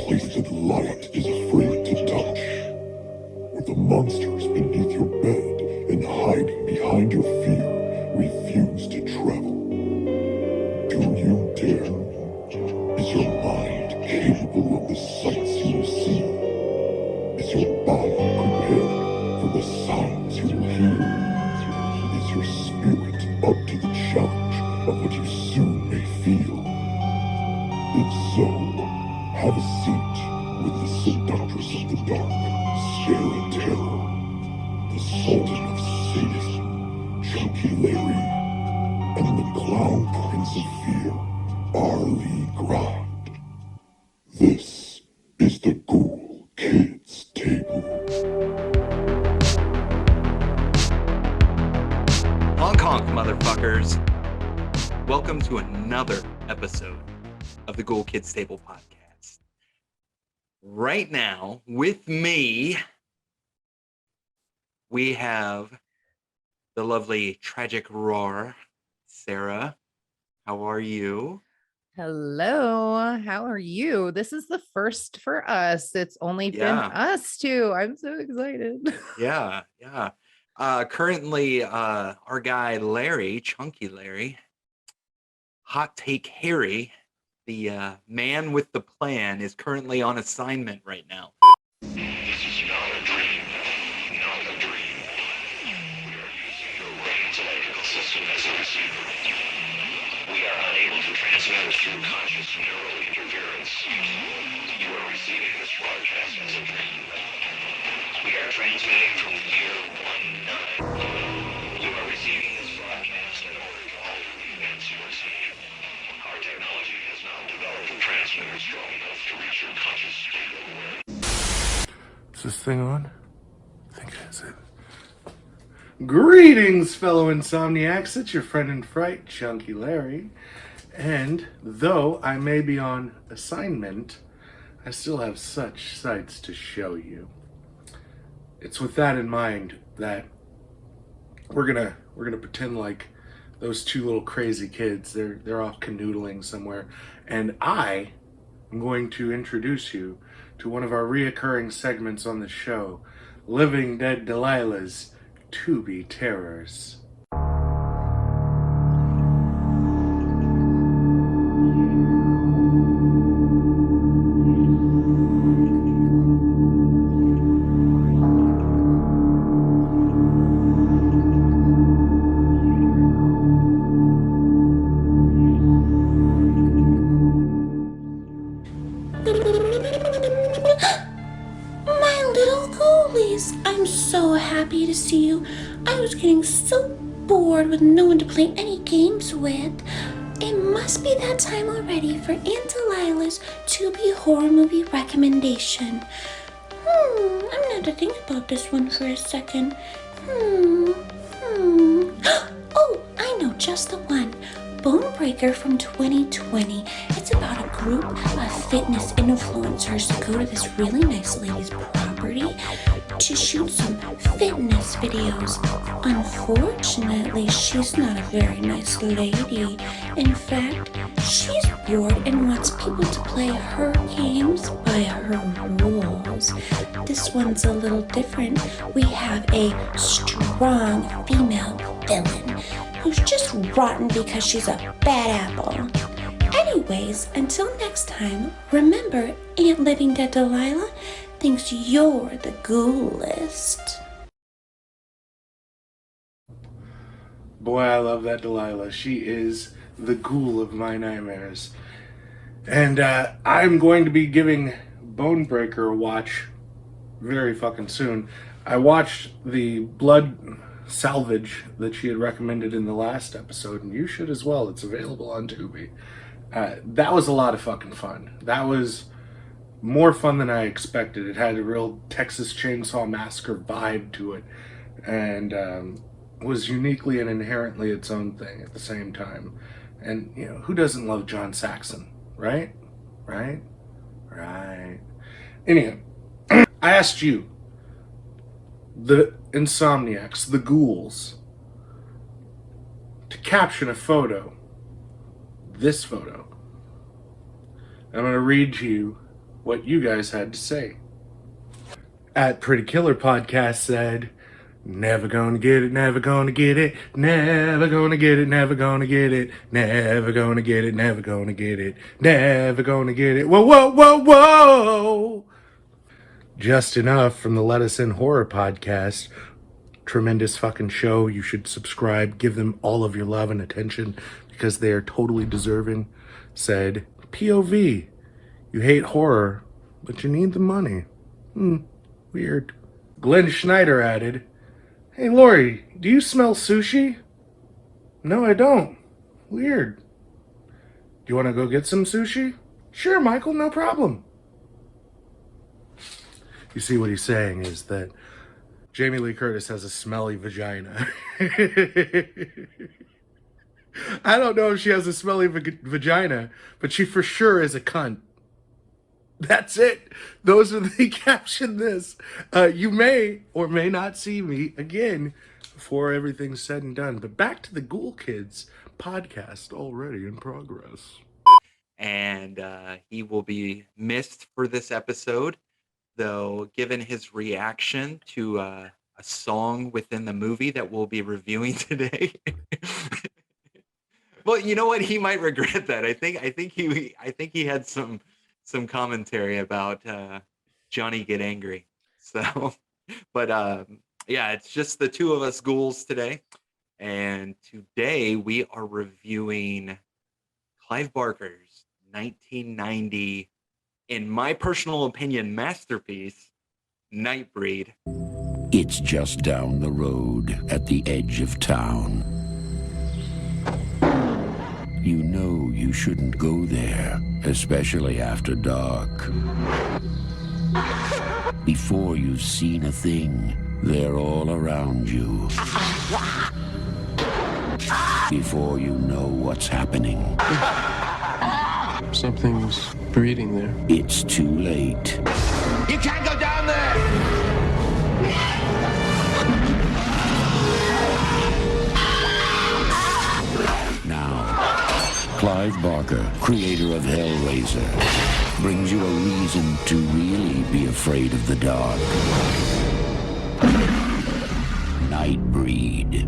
place that light is afraid to touch, where the monsters beneath your bed and hiding behind your fear refuse to travel. Do you dare? Is your mind capable of the sights you will see? Is your body prepared for the sounds you will hear? Is your spirit up to the challenge of what you soon may feel? If so, have a seat with the seductress of the dark, Sara Terror, the sultan of sadism, Chunky Larry, and the clown prince of fear, Rlee Grind. This is the Ghoul Kids Table. Honk honk, motherfuckers. Welcome to another episode of the Ghoul Kids Table podcast. Right now, with me, we have the lovely tragic roar, Sara. How are you? Hello, how are you? This is the first for us. It's only been us two. I'm so excited. Yeah. Currently, our guy Larry, Chunky Larry, Hot Take Harry, the man with the plan, is currently on assignment right now. This is not a dream. Not a dream. We are using your brain's electrical system as a receiver. We are unable to transmit through conscious neural interference. You are receiving this broadcast as a dream. We are transmitting from the year 19. You are receiving this broadcast in order to alter the events you are seeing. Our technology has not developed a transmitter strong enough to reach your conscious state of awareness. Is this thing on? I think it is. Greetings, fellow insomniacs. It's your friend in fright, Chunky Larry. And though I may be on assignment, I still have such sights to show you. It's with that in mind that we're gonna pretend like those two little crazy kids, they're off canoodling somewhere, and I am going to introduce you to one of our reoccurring segments on the show, Living Dead Delilah's To Be Terrors. My little ghoulies, I'm so happy to see you. I was getting so bored with no one to play any games with. It must be that time already for Aunt Delilah's to-be horror movie recommendation. I'm gonna have to think about this one for a second. Oh, I know just the one. Bonebreaker from 2020. It's about a group of fitness influencers that go to this really nice lady's property to shoot some fitness videos. Unfortunately, she's not a very nice lady. In fact, she's bored and wants people to play her games by her rules. This one's a little different. We have a strong female villain who's just rotten because she's a bad apple. Anyways, until next time, remember, Aunt Living Dead Delilah thinks you're the ghoulist. Boy, I love that Delilah. She is the ghoul of my nightmares. And I'm going to be giving Bonebreaker a watch very fucking soon. I watched the Blood Salvage that she had recommended in the last episode, and you should as well. It's available on Tubi. That was a lot of fucking fun. That was more fun than I expected. It had a real Texas Chainsaw Massacre vibe to it, and was uniquely and inherently its own thing at the same time. And, you know, who doesn't love John Saxon, right? Anyhow, I asked you, the insomniacs, the ghouls, to caption a photo, this photo. I'm going to read to you what you guys had to say. At Pretty Killer Podcast said, never gonna get it, never gonna get it, never gonna get it, never gonna get it, never gonna get it, never gonna get it, never gonna get it. Whoa, whoa, whoa, whoa! Just enough from the Let Us In Horror Podcast. Tremendous fucking show. You should subscribe. Give them all of your love and attention because they are totally deserving. Said, POV, you hate horror, but you need the money. Weird. Glenn Schneider added, hey Lori, do you smell sushi? No, I don't. Weird. Do you want to go get some sushi? Sure, Michael, no problem. You see, what he's saying is that Jamie Lee Curtis has a smelly vagina. I don't know if she has a smelly vagina, but she for sure is a cunt. That's it. Those are the caption this. You may or may not see me again before everything's said and done. But back to the Ghoul Kids podcast already in progress. And he will be missed for this episode, though, given his reaction to a song within the movie that we'll be reviewing today. Well, you know what? He might regret that. I think he had some commentary about Johnny Get Angry. So, but yeah, it's just the two of us ghouls today. And today we are reviewing Clive Barker's 1990, in my personal opinion, masterpiece, Nightbreed. It's just down the road at the edge of town. You know you shouldn't go there, especially after dark. Before you've seen a thing, they're all around you. Before you know what's happening. Something's breeding there. It's too late. You can't go down there! Clive Barker, creator of Hellraiser, brings you a reason to really be afraid of the dark. Nightbreed.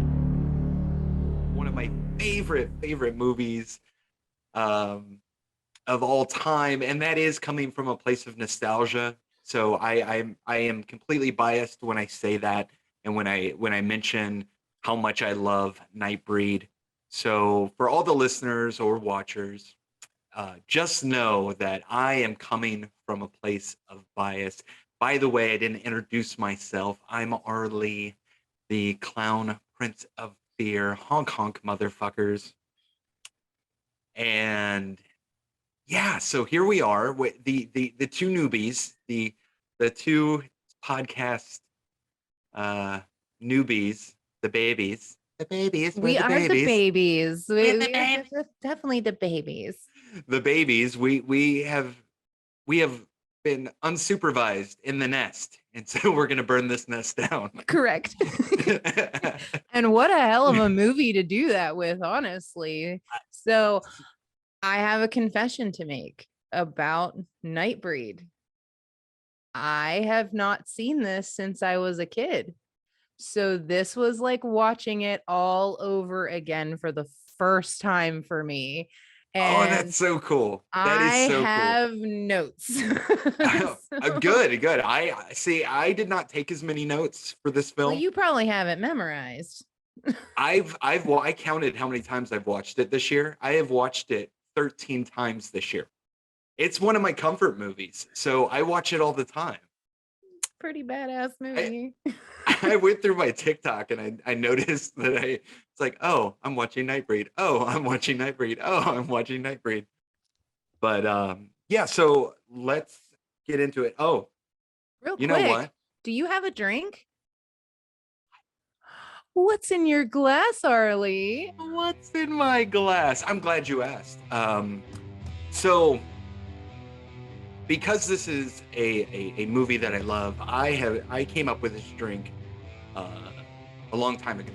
One of my favorite movies of all time, and that is coming from a place of nostalgia. So I am completely biased when I say that, and when I mention how much I love Nightbreed. So for all the listeners or watchers, just know that I am coming from a place of bias. By the way, I didn't introduce myself. I'm Rlee, the clown prince of fear. Honk honk, motherfuckers. And yeah, so here we are with the two newbies, the two podcast newbies, the babies. The babies. We are the babies. We are definitely the babies. The babies. We have been unsupervised in the nest, and so we're gonna burn this nest down. Correct. And what a hell of a movie to do that with, honestly. So I have a confession to make about Nightbreed. I have not seen this since I was a kid. So this was like watching it all over again for the first time for me. And oh, that's so cool. That is so cool. I have notes. Good. I see. I did not take as many notes for this film. Well, you probably have it memorized. I counted how many times I've watched it this year. I have watched it 13 times this year. It's one of my comfort movies, so I watch it all the time. Pretty badass movie. I went through my TikTok and I noticed that it's like, oh, I'm watching Nightbreed. Oh, I'm watching Nightbreed. Oh, I'm watching Nightbreed. But yeah, so let's get into it. Oh, real quick, you know what? Do you have a drink? What's in your glass, Rlee? What's in my glass? I'm glad you asked. So because this is a movie that I love, I came up with this drink a long time ago.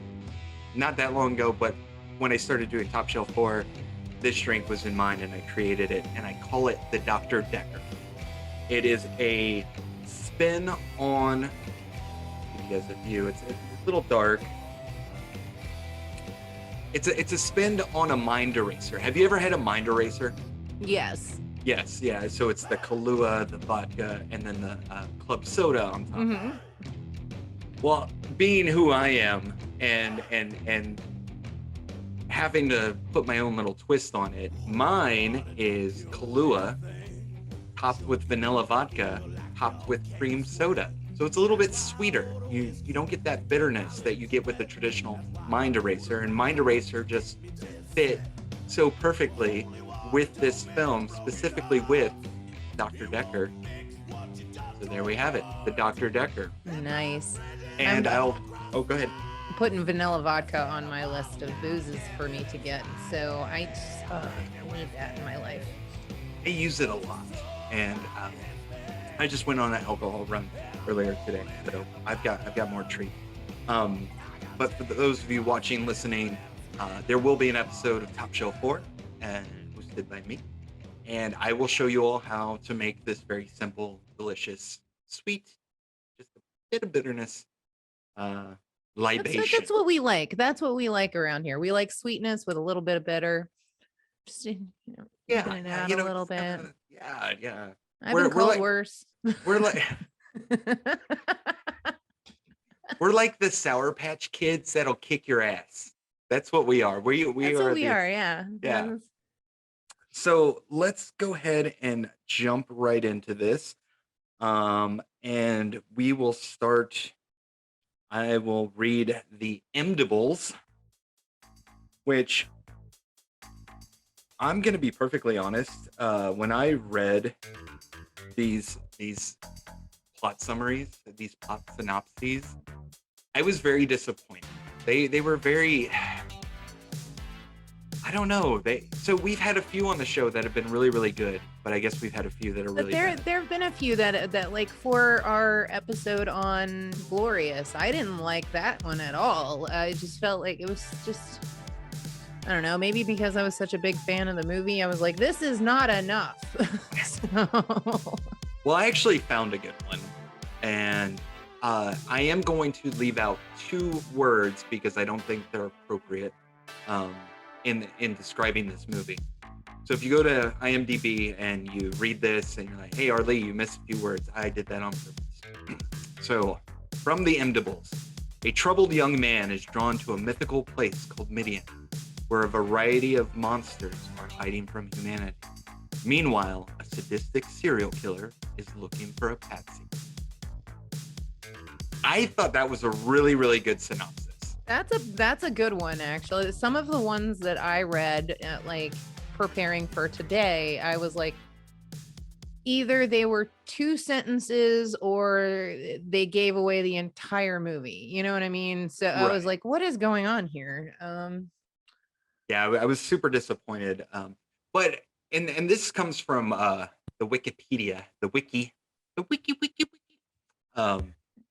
Not that long ago, but when I started doing Top Shelf Horror, this drink was in mind and I created it, and I call it the Dr. Decker. It is a spin on. Give you guys a view. It's a little dark. It's a spin on a mind eraser. Have you ever had a mind eraser? Yes. Yes, yeah. So it's the Kahlua, the vodka, and then the club soda on top. Mm-hmm. Well, being who I am, and having to put my own little twist on it, mine is Kahlua, topped with vanilla vodka, topped with cream soda. So it's a little bit sweeter. You don't get that bitterness that you get with the traditional mind eraser, and mind eraser just fit so perfectly with this film, specifically with Dr. Decker. So there we have it, the Dr. Decker. Nice. And go ahead. Putting vanilla vodka on my list of boozes for me to get. So I need that in my life. I use it a lot, and I just went on an alcohol run earlier today, so I've got more treats. But for those of you watching, listening, there will be an episode of Top Shelf 4, and hosted by me, and I will show you all how to make this very simple, delicious, sweet, just a bit of bitterness libation. That's what we like. That's what we like around here. We like sweetness with a little bit of bitter. Just even it out a little bit. Yeah. I've been called worse. We're like we're like the Sour Patch Kids that'll kick your ass. That's what we are. We That's are. What we are. Yeah. Yeah. So let's go ahead and jump right into this, and we will start. I will read the Emdables, which I'm going to be perfectly honest. When I read these plot summaries, these plot synopses, I was very disappointed. They were very, I don't know. So we've had a few on the show that have been really, really good, but I guess we've had a few that are really bad. There have been a few that like for our episode on Glorious, I didn't like that one at all. I just felt like it was just, I don't know, maybe because I was such a big fan of the movie, I was like, this is not enough. So... Well, I actually found a good one, and I am going to leave out 2 words because I don't think they're appropriate in describing this movie. So if you go to IMDb and you read this and you're like, hey, Rlee, you missed a few words, I did that on purpose. So, from the Emdables, a troubled young man is drawn to a mythical place called Midian, where a variety of monsters are hiding from humanity. Meanwhile, a sadistic serial killer is looking for a patsy. I thought that was a really, really good synopsis. That's a good one, actually. Some of the ones that I read, like preparing for today, I was like, either they were 2 sentences or they gave away the entire movie. You know what I mean? So I was like, what is going on here? Yeah, I was super disappointed. But and this comes from the Wikipedia, the wiki.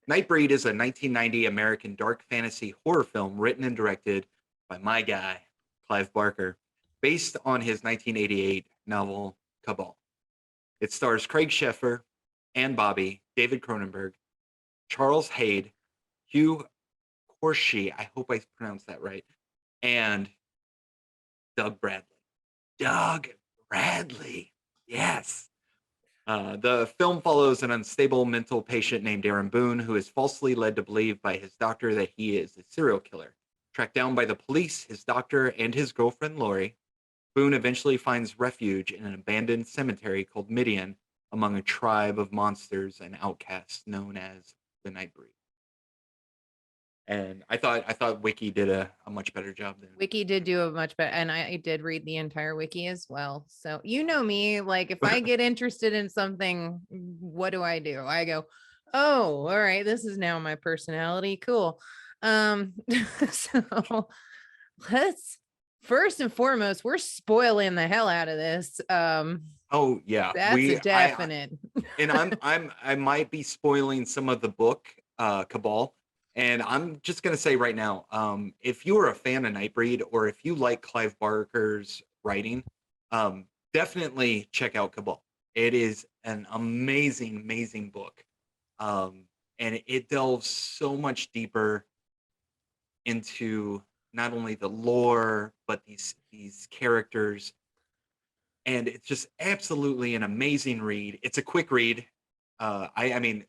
Nightbreed is a 1990 American dark fantasy horror film written and directed by my guy, Clive Barker, based on his 1988 novel CABAL. It stars Craig Sheffer, Ann Bobby, David Cronenberg, Charles Hayde, Hugh Corshi, I hope I pronounced that right, and Doug Bradley. Doug Bradley, yes. The film follows an unstable mental patient named Aaron Boone, who is falsely led to believe by his doctor that he is a serial killer. Tracked down by the police, his doctor, and his girlfriend Lori, Boone eventually finds refuge in an abandoned cemetery called Midian among a tribe of monsters and outcasts known as the Nightbreed. And I thought Wiki did a much better job than Wiki did do a much better, and I did read the entire Wiki as well. So you know me, like if I get interested in something, what do? I go, oh, all right, this is now my personality. Cool. So let's first and foremost, we're spoiling the hell out of this. Oh yeah, that's a definite. And I might be spoiling some of the book, CABAL. And I'm just going to say right now, if you are a fan of Nightbreed or if you like Clive Barker's writing, definitely check out CABAL. It is an amazing, amazing book. And it delves so much deeper into not only the lore, but these characters. And it's just absolutely an amazing read. It's a quick read. I mean,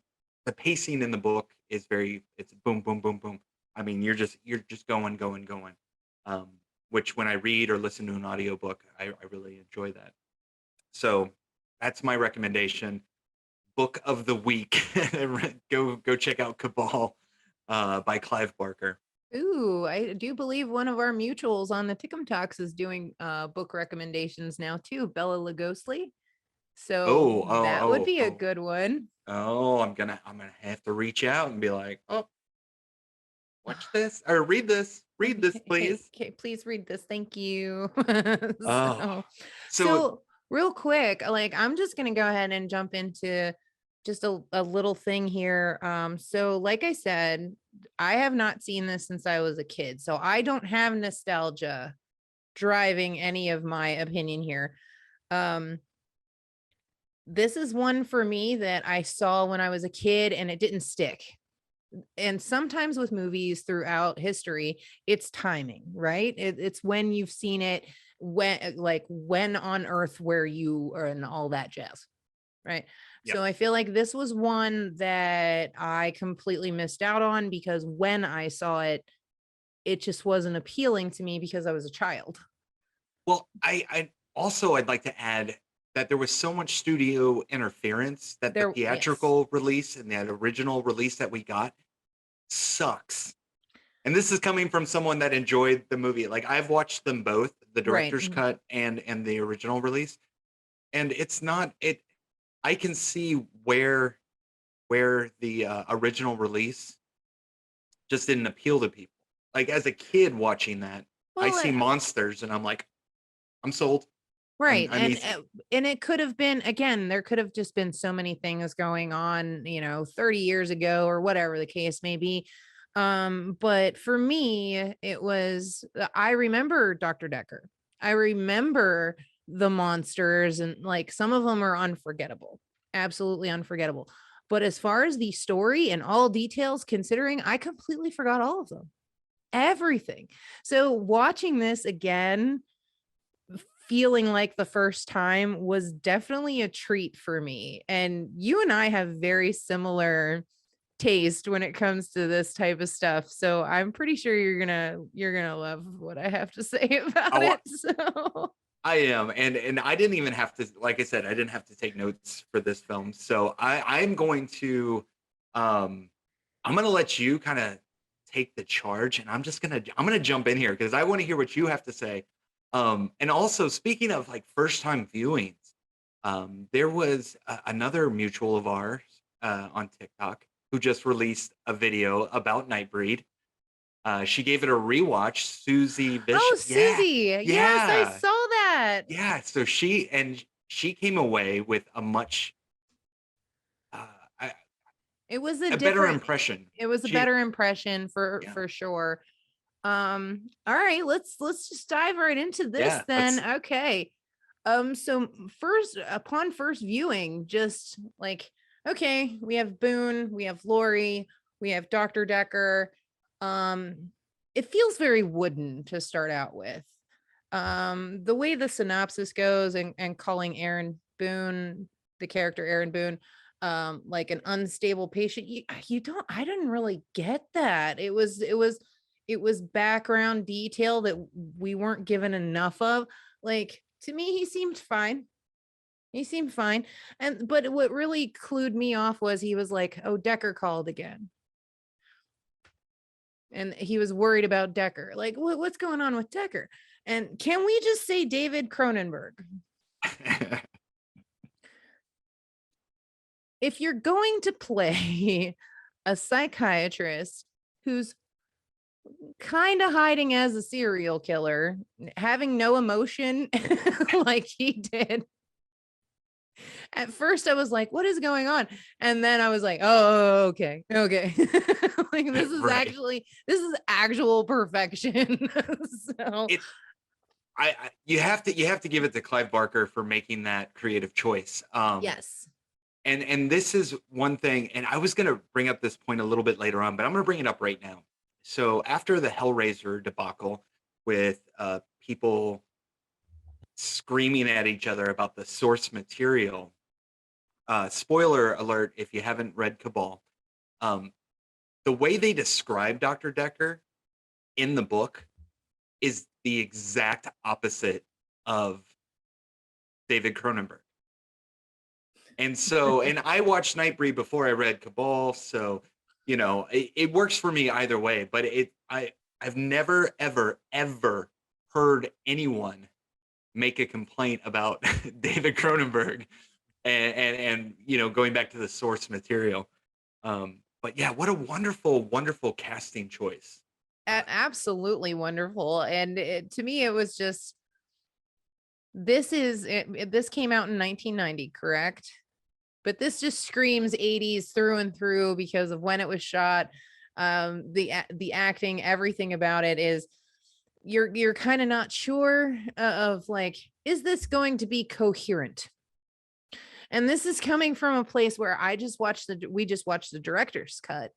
the pacing in the book is it's boom, boom, boom, boom. I mean, you're just going, going, going. Which when I read or listen to an audiobook, I really enjoy that. So that's my recommendation. Book of the week. Go check out CABAL by Clive Barker. Ooh, I do believe one of our mutuals on the Tickum Talks is doing book recommendations now too, Bella Lugosly. So that would be a good one. Oh, I'm gonna have to reach out and be like, oh, watch this or read this. Read this, please. Okay, please read this. Thank you. So real quick, like I'm just gonna go ahead and jump into just a little thing here. So like I said, I have not seen this since I was a kid, so I don't have nostalgia driving any of my opinion here. This is one for me that I saw when I was a kid and it didn't stick. And sometimes with movies throughout history, it's timing, right? It's when you've seen it, when on earth were you, or and all that jazz, right? Yep. So I feel like this was one that I completely missed out on because when I saw it, it just wasn't appealing to me because I was a child. Well, I'd like to add that there was so much studio interference that the theatrical release and that original release that we got sucks. And this is coming from someone that enjoyed the movie. Like I've watched them both, the director's cut and the original release. And it's not it. I can see where the original release just didn't appeal to people. Like as a kid watching that, I see monsters and I'm like, I'm sold. Right. And it could have been, again, there could have just been so many things going on, 30 years ago or whatever the case may be. But for me, I remember Dr. Decker. I remember the monsters and like some of them are unforgettable, absolutely unforgettable. But as far as the story and all details considering, I completely forgot all of them, everything. So watching this again, feeling like the first time was definitely a treat for me. And you and I have very similar taste when it comes to this type of stuff. So I'm pretty sure you're gonna love what I have to say about it. So I am. And I didn't even have to, like I said, I didn't have to take notes for this film. So I'm going to let you kind of take the charge and I'm gonna jump in here because I want to hear what you have to say. And also speaking of like first time viewings, there was another mutual of ours on TikTok who just released a video about Nightbreed. She gave it a rewatch, Susie Bishop. Oh, Susie. Yeah. Yes, I saw that. Yeah. So she came away with a much it was a better impression. It was a better impression for sure. All right, let's just dive right into this then. Okay. So upon first viewing, just like, okay, we have Boone, we have Laurie, we have Dr. Decker. It feels very wooden to start out with. The way the synopsis goes and calling Aaron Boone, the character Aaron Boone, like an unstable patient, I didn't really get that. It was background detail that we weren't given enough of. Like, to me, he seemed fine. But what really clued me off was he was like, oh, Decker called again. And he was worried about Decker. Like, what's going on with Decker? And can we just say David Cronenberg? If you're going to play a psychiatrist who's kind of hiding as a serial killer, having no emotion like he did, at first I was like, what is going on? And then I was like, oh, okay. Like this is actual perfection. So you have to give it to Clive Barker for making that creative choice. Yes. And this is one thing, and I was going to bring up this point a little bit later on, but I'm going to bring it up right now. So after the Hellraiser debacle with people screaming at each other about the source material, spoiler alert if you haven't read CABAL, the way they describe Dr. Decker in the book is the exact opposite of David Cronenberg. And so, and I watched Nightbreed before I read CABAL, so you know it works for me either way. But I've never ever heard anyone make a complaint about David Cronenberg and you know going back to the source material. But yeah, what a wonderful casting choice. Absolutely wonderful. And to me, it was just, this came out in 1990, correct? But this just screams 80s through and through because of when it was shot. The acting, everything about it is, you're kind of not sure of like, is this going to be coherent? And this is coming from a place where we just watched the director's cut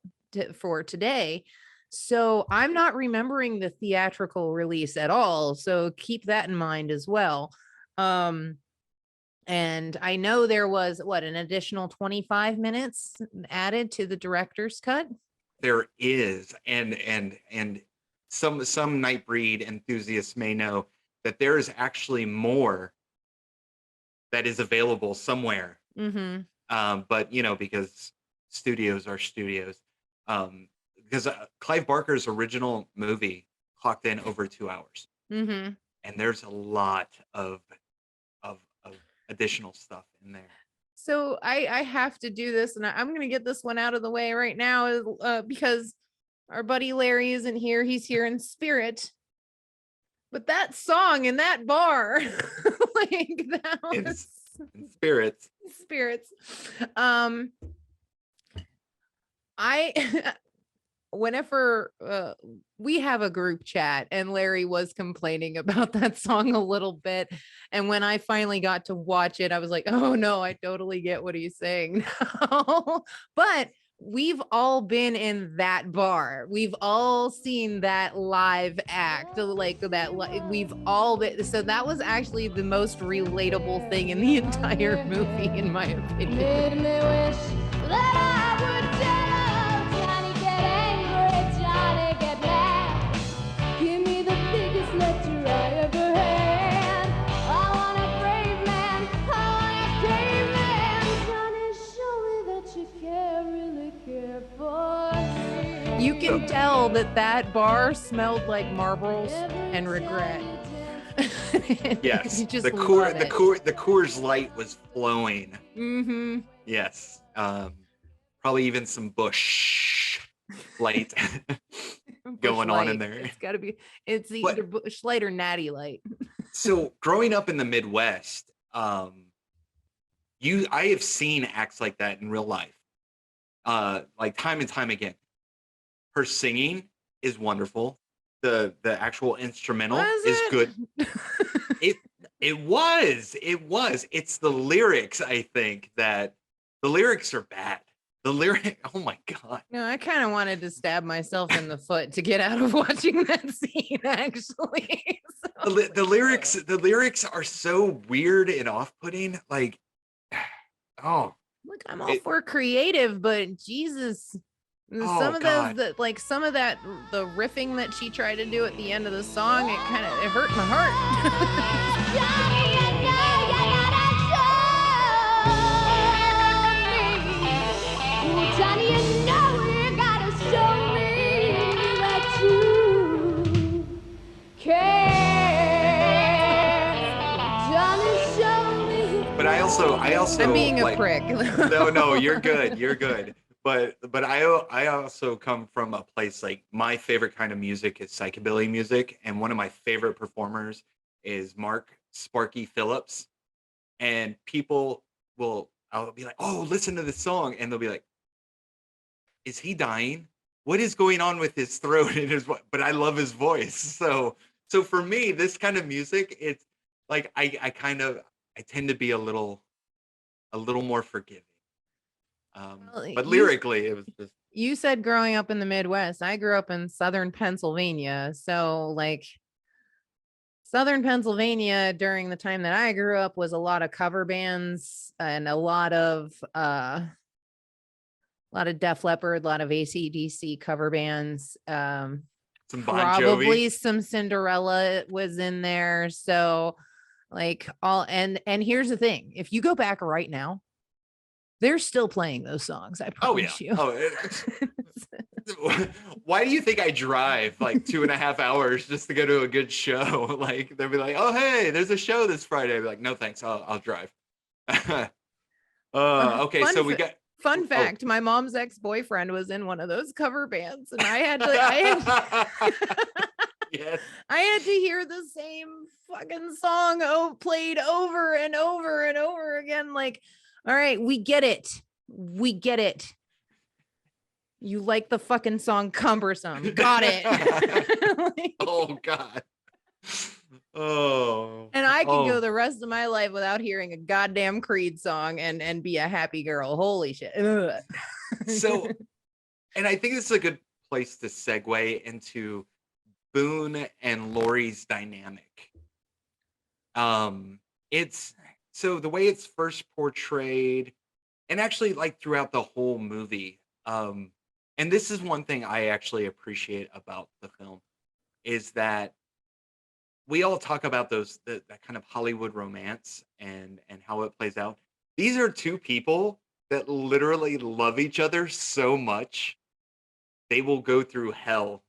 for today. So I'm not remembering the theatrical release at all. So keep that in mind as well. And I know there was an additional 25 minutes added to the director's cut. There is, and some Nightbreed enthusiasts may know that there is actually more that is available somewhere. But you know, because studios are studios, because Clive Barker's original movie clocked in over 2 hours, and there's a lot of additional stuff in there. So I have to do this, and I'm going to get this one out of the way right now, because our buddy Larry isn't here. He's here in spirit. But that song in that bar, like that was in spirits. Whenever we have a group chat, and Larry was complaining about that song a little bit, and when I finally got to watch it, I was like, oh no, I totally get what he's saying now. But we've all been in that bar. We've all seen that live act, like that. We've all been. So that was actually the most relatable thing in the entire movie, in my opinion. You can tell that bar smelled like Marlboros and regret. Yes, the Coors Light was flowing. Yes, probably even some Busch Light going on in there. It's got to be. It's either Busch Light or Natty Light. So growing up in the Midwest, I have seen acts like that in real life, like time and time again. Her singing is wonderful. The actual instrumental is good. It was. It's the lyrics, I think, that the lyrics are bad. The lyric, oh my God. No, I kind of wanted to stab myself in the foot to get out of watching that scene, actually. So. The lyrics are so weird and off-putting. Like, oh. Look, I'm all for creative, but Jesus. Some of the riffing that she tried to do at the end of the song, it hurt my heart. But I also I'm being a prick. No, you're good. But I also come from a place, like, my favorite kind of music is psychobilly music, and one of my favorite performers is Mark Sparky Phillips. And I'll be like, oh, listen to this song, and they'll be like, is he dying? What is going on with his throat and his voice? But I love his voice. So for me, this kind of music, it's like I tend to be a little more forgiving. Well, But you lyrically, it was just you said growing up in the Midwest. I grew up in southern Pennsylvania. So like southern Pennsylvania during the time that I grew up was a lot of cover bands and a lot of Def Leppard, a lot of AC/DC cover bands. some Bon Probably Jovi. some Cinderella was in there. So like all and here's the thing. If you go back right now, they're still playing those songs. I Oh yeah. promise you. Why do you think I drive like 2.5 hours just to go to a good show? Like they'll be like, "Oh hey, there's a show this Friday." I'll be like, "No thanks, I'll drive." Okay, so we got Fun oh. fact, my mom's ex-boyfriend was in one of those cover bands and I had Yes. I had to hear the same fucking song played over and over and over again. Like, all right, we get it. We get it. You like the fucking song Cumbersome. Got it. Like, Oh God. Oh. and I could Oh. go the rest of my life without hearing a goddamn Creed song and be a happy girl. Holy shit. Ugh. So, and I think this is a good place to segue into Boone and Laurie's dynamic. It's so the way it's first portrayed, and actually like throughout the whole movie. And this is one thing I actually appreciate about the film is that we all talk about that kind of Hollywood romance and how it plays out. These are two people that literally love each other so much they will go through hell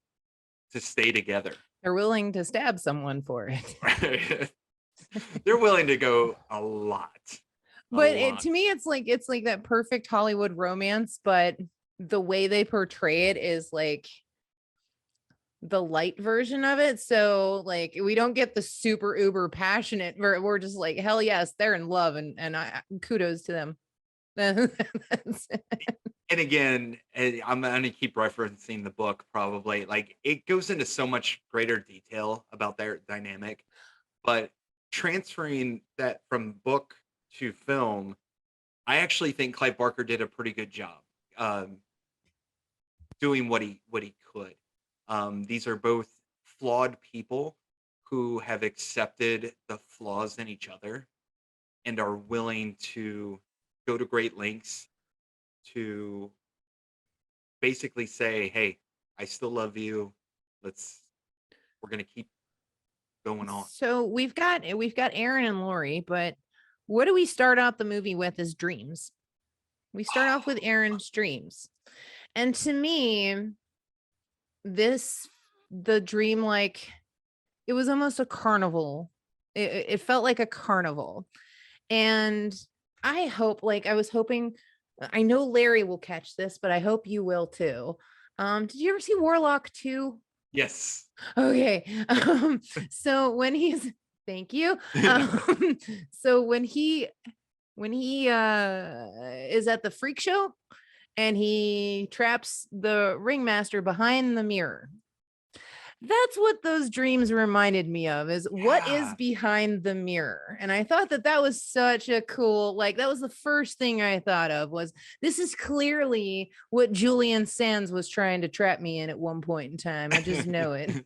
to stay together. They're willing to stab someone for it. They're willing to go a lot. But to me, it's like that perfect Hollywood romance, but the way they portray it is like the light version of it. So like we don't get the super uber passionate. We're just like, hell yes, they're in love, and I kudos to them. That's it. And again, I'm going to keep referencing the book probably. Like it goes into so much greater detail about their dynamic, but transferring that from book to film, I actually think Clive Barker did a pretty good job doing what he could. These are both flawed people who have accepted the flaws in each other and are willing to go to great lengths to basically say, "Hey, I still love you. We're gonna keep going on." So we've got Aaron and Laurie, but what do we start out the movie with as dreams? We start off with Aaron's dreams. And to me, the dream, like it was almost a carnival. It felt like a carnival. And I hope, like I was hoping, I know Larry will catch this, but I hope you will too. Did you ever see Warlock 2? Yes. Okay. So when he's thank you. So when he is at the freak show and he traps the ringmaster behind the mirror. That's what those dreams reminded me of, is what is Yeah. behind the mirror. And I thought that was such a cool, like that was the first thing I thought of, was this is clearly what Julian Sands was trying to trap me in at one point in time. I just know it.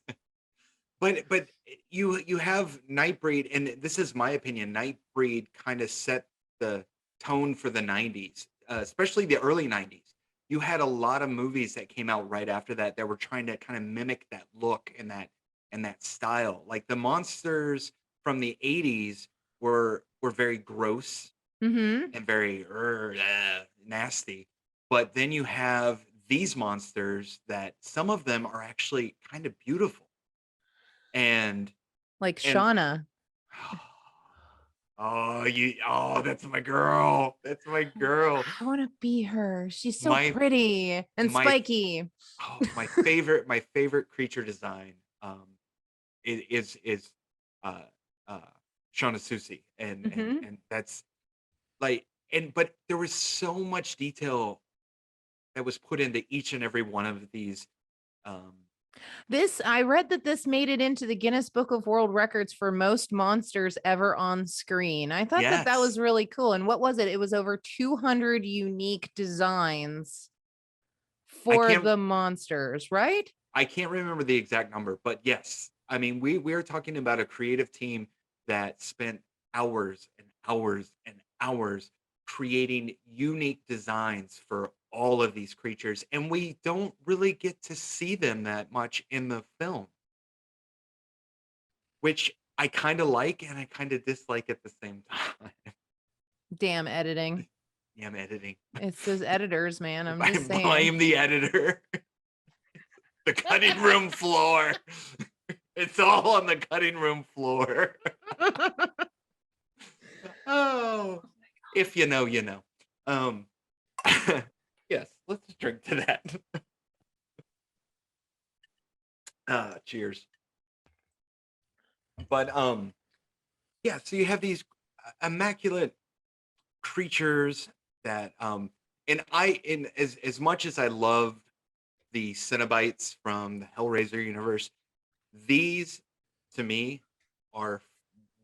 But you have Nightbreed, and this is my opinion. Nightbreed kind of set the tone for the '90s, especially the early '90s. You had a lot of movies that came out right after that were trying to kind of mimic that look and that style. Like the monsters from the '80s were very gross Mm-hmm. and very nasty. But then you have these monsters that some of them are actually kind of beautiful. And Like and Shauna. that's my girl. That's my girl. I want to be her. She's so My pretty and my spiky. my favorite creature design is uh Shauna Susie, and Mhm. and that's like, but there was so much detail that was put into each and every one of these I read that this made it into the Guinness Book of World Records for most monsters ever on screen. I thought that Yes. was really cool. And what was it? It was over 200 unique designs for the monsters, right? I can't remember the exact number, but yes. I mean, we are talking about a creative team that spent hours and hours and hours creating unique designs for all of these creatures, and we don't really get to see them that much in the film, which I kind of like and I kind of dislike at the same time. Damn editing. Yeah, I'm editing. It's those editors, man. I'm just saying. Blame the editor. The cutting room floor. It's all on the cutting room floor. Oh, if you know, you know. Yes, let's drink to that. Cheers. But yeah, so you have these immaculate creatures that and as much as I love the Cenobites from the Hellraiser universe, these to me are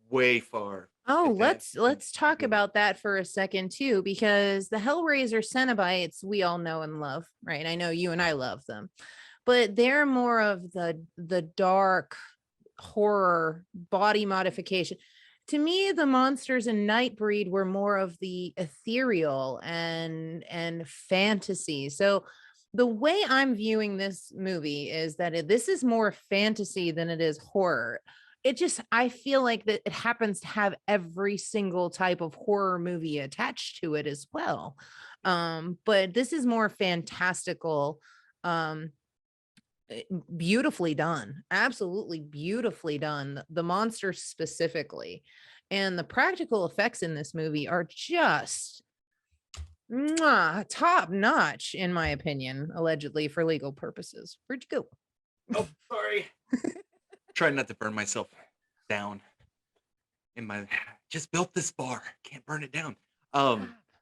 way far. Oh, ahead. let's talk about that for a second too, because the Hellraiser Cenobites we all know and love, right? I know you and I love them, but they're more of the dark horror body modification. To me, the monsters in Nightbreed were more of the ethereal and fantasy. So the way I'm viewing this movie is that this is more fantasy than it is horror. I feel like that it happens to have every single type of horror movie attached to it as well. But this is more fantastical, beautifully done, absolutely beautifully done. The monsters specifically, and the practical effects in this movie are just top notch, in my opinion, allegedly for legal purposes. Where'd you go? Oh, sorry. Trying not to burn myself down in my just built this bar, can't burn it down.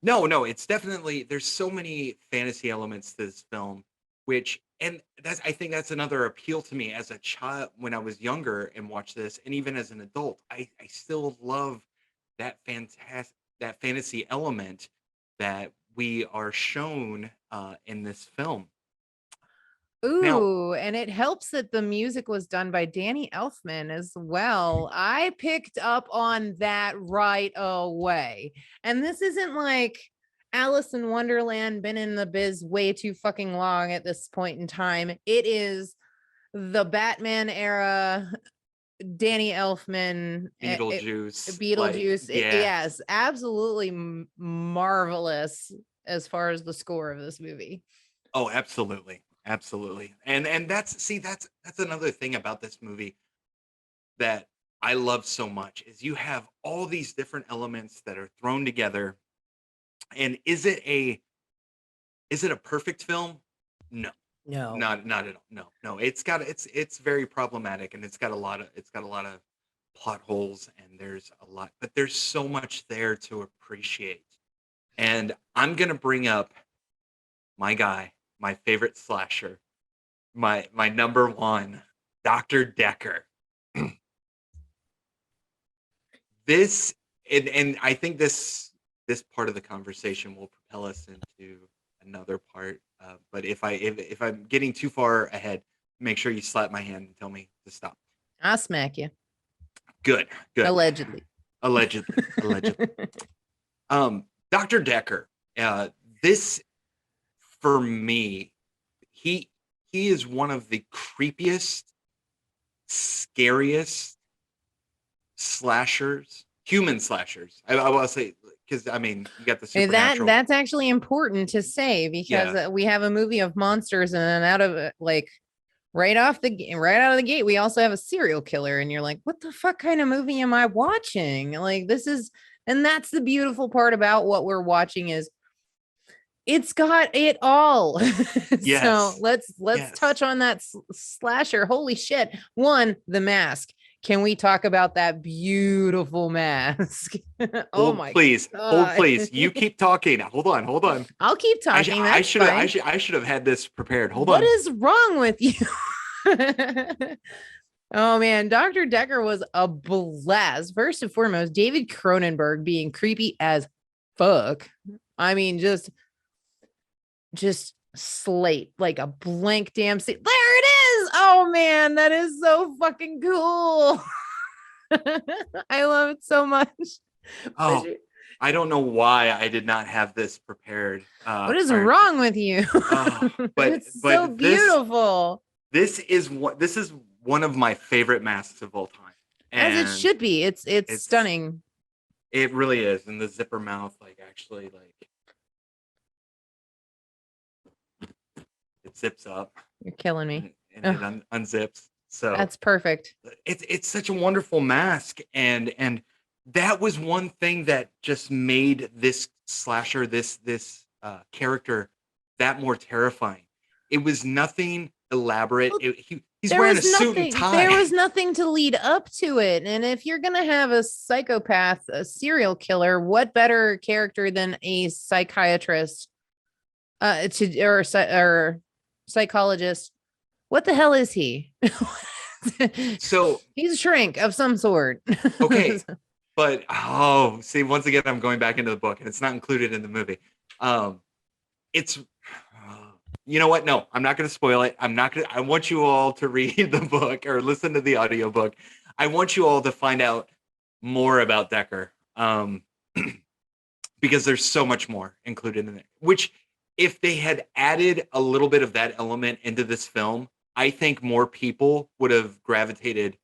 No, it's definitely, there's so many fantasy elements to this film, which, and that's, I think that's another appeal to me as a child when I was younger and watched this, and even as an adult, I still love that fantasy element that we are shown in this film. Ooh, and it helps that the music was done by Danny Elfman as well. I picked up on that right away. And this isn't like Alice in Wonderland been in the biz way too fucking long at this point in time. It is the Batman era, Danny Elfman, Beetlejuice. Yes, absolutely marvelous as far as the score of this movie. Oh, absolutely. And that's another thing about this movie that I love so much is you have all these different elements that are thrown together. And is it a perfect film? No. Not at all. No. It's very problematic, and it's got a lot of plot holes, and but there's so much there to appreciate. And I'm gonna bring up my guy, my favorite slasher, my number one, Dr. Decker. This and I think this part of the conversation will propel us into another part. But if I'm getting too far ahead, make sure you slap my hand and tell me to stop. I'll smack you. Good. Allegedly. Dr. Decker. This, for me, he is one of the creepiest, scariest slashers, human slashers. I will say, because I mean, you got the supernatural. That's actually important to say, because we have a movie of monsters, and then out of it, like right out of the gate, we also have a serial killer, and you're like, what the fuck kind of movie am I watching? Like, and that's the beautiful part about what we're watching is it's got it all. Yes. So let's touch on that slasher. Holy shit. One, the mask. Can we talk about that beautiful mask? Please. You keep talking. Hold on. I'll keep talking. I should have had this prepared. Hold on. What is wrong with you? Oh man, Dr. Decker was a blast. First and foremost, David Cronenberg being creepy as fuck. I mean, just slate like a blank damn slate. There it is. Oh man, that is so fucking cool. I love it so much. Oh, I don't know why I did not have this prepared. What is prior to- wrong with you? but It's so beautiful. This is one of my favorite masks of all time. As it And should be. It's stunning. It really is. And the zipper mouth, like actually like it zips up You're killing me. and it unzips. So That's perfect. it's such a wonderful mask. And that was one thing that just made this slasher, this character that more terrifying. It was nothing elaborate. He's There wearing a was suit and tie. There was nothing to lead up to it. And if you're gonna have a psychopath, a serial killer, what better character than a psychiatrist, or psychologist? What the hell is he? So he's a shrink of some sort. okay, but see, once again, I'm going back into the book, and it's not included in the movie. It's you know what? No, I'm not going to spoil it. I want you all to read the book or listen to the audiobook. I want you all to find out more about Decker, because there's so much more included in it. Which, if they had added a little bit of that element into this film, I think more people would have gravitated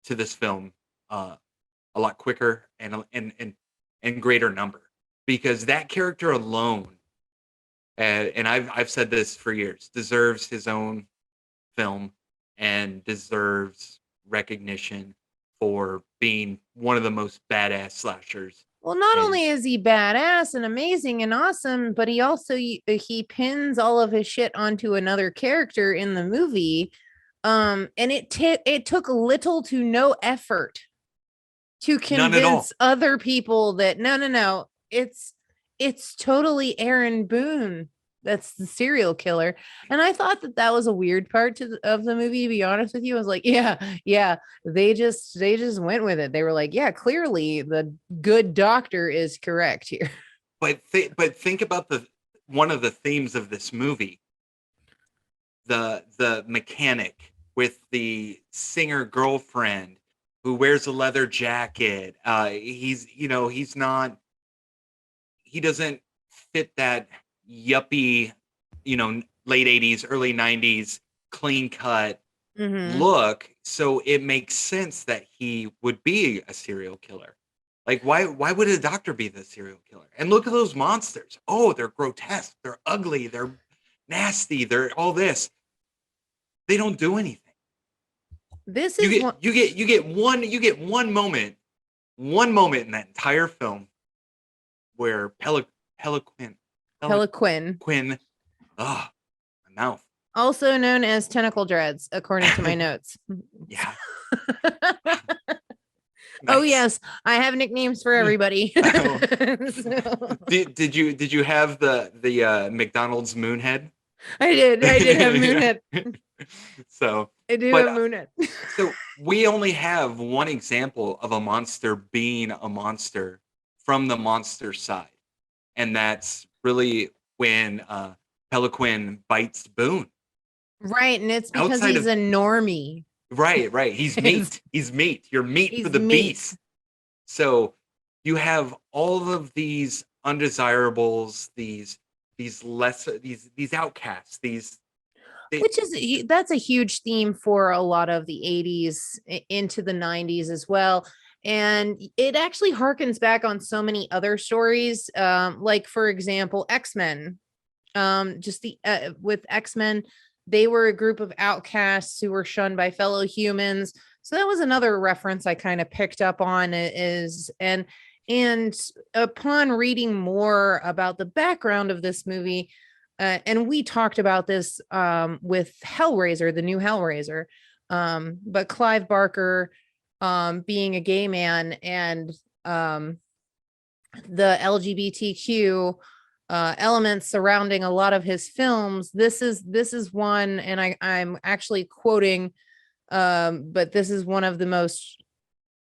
to this film a lot quicker and greater number, because that character alone, and I've said this for years, deserves his own film and deserves recognition for being one of the most badass slashers. Well, not only is he badass and amazing and awesome, but he also he pins all of his shit onto another character in the movie. And it took little to no effort to convince other people that no, it's totally Aaron Boone that's the serial killer. And I thought that was a weird part of the movie, to be honest with you. I was like, yeah, they just went with it. They were like, yeah, clearly the good doctor is correct here. But think about one of the themes of this movie, the mechanic with the singer girlfriend who wears a leather jacket. He doesn't fit that yuppie, late 80s, early 90s clean cut look. So it makes sense that he would be a serial killer. Like, why would a doctor be the serial killer? And look at those monsters. Oh, they're grotesque, they're ugly, they're nasty, they're all this. They don't do anything. This is you get one moment in that entire film where Peliquin, my mouth, also known as tentacle dreads, according to my notes. Yeah. Oh yes, I have nicknames for everybody. So. Did you have the McDonald's Moonhead? I did have Moonhead. So I do have Moonhead. So we only have one example of a monster being a monster from the monster side, and that's really when Peliquin bites Boone. Right, and it's because he's a normie. Right. He's meat. He's meat. You're meat for the beast. So you have all of these undesirables, these lesser, these outcasts, that's a huge theme for a lot of the 80s into the 90s as well. And it actually harkens back on so many other stories. Like, for example, X-Men. With X-Men, they were a group of outcasts who were shunned by fellow humans. So that was another reference I kind of picked up on and upon reading more about the background of this movie, and we talked about this with Hellraiser, the new Hellraiser, but Clive Barker being a gay man and the LGBTQ elements surrounding a lot of his films. This is one, and I'm actually quoting, but this is one of the most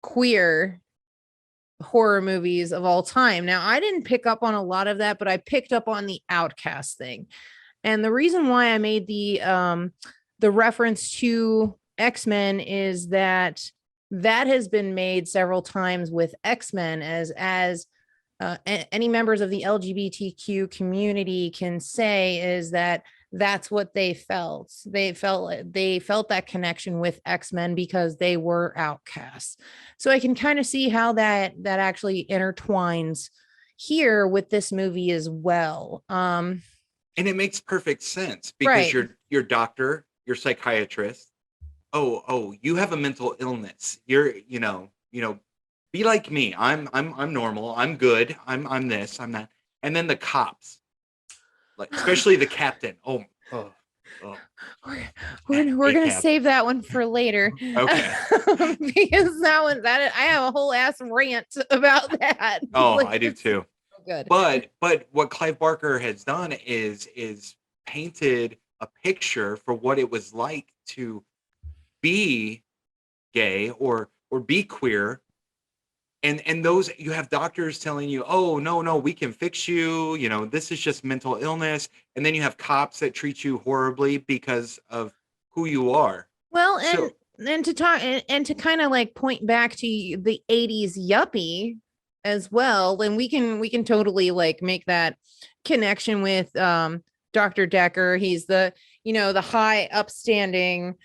queer horror movies of all time. Now, I didn't pick up on a lot of that, but I picked up on the outcast thing. And the reason why I made the reference to X-Men is that has been made several times with X-Men as any members of the LGBTQ community can say is that that's what they felt. They felt that connection with X-Men because they were outcasts. So I can kind of see how that actually intertwines here with this movie as well. And it makes perfect sense because Right. your doctor, your psychiatrist. Oh, you have a mental illness. You're, be like me. I'm normal. I'm good. I'm this. I'm that. And then the cops, like especially the captain. Oh. We're gonna save that one for later. Okay. Because that I have a whole ass rant about that. Oh, Like, I do it's too. so good. But what Clive Barker has done is painted a picture for what it was like to be gay or be queer. And those, you have doctors telling you, oh, no, we can fix you. This is just mental illness. And then you have cops that treat you horribly because of who you are. Well, So- and to talk and to kind of like point back to the 80s yuppie as well, and we can totally like make that connection with Dr. Decker. He's the the high upstanding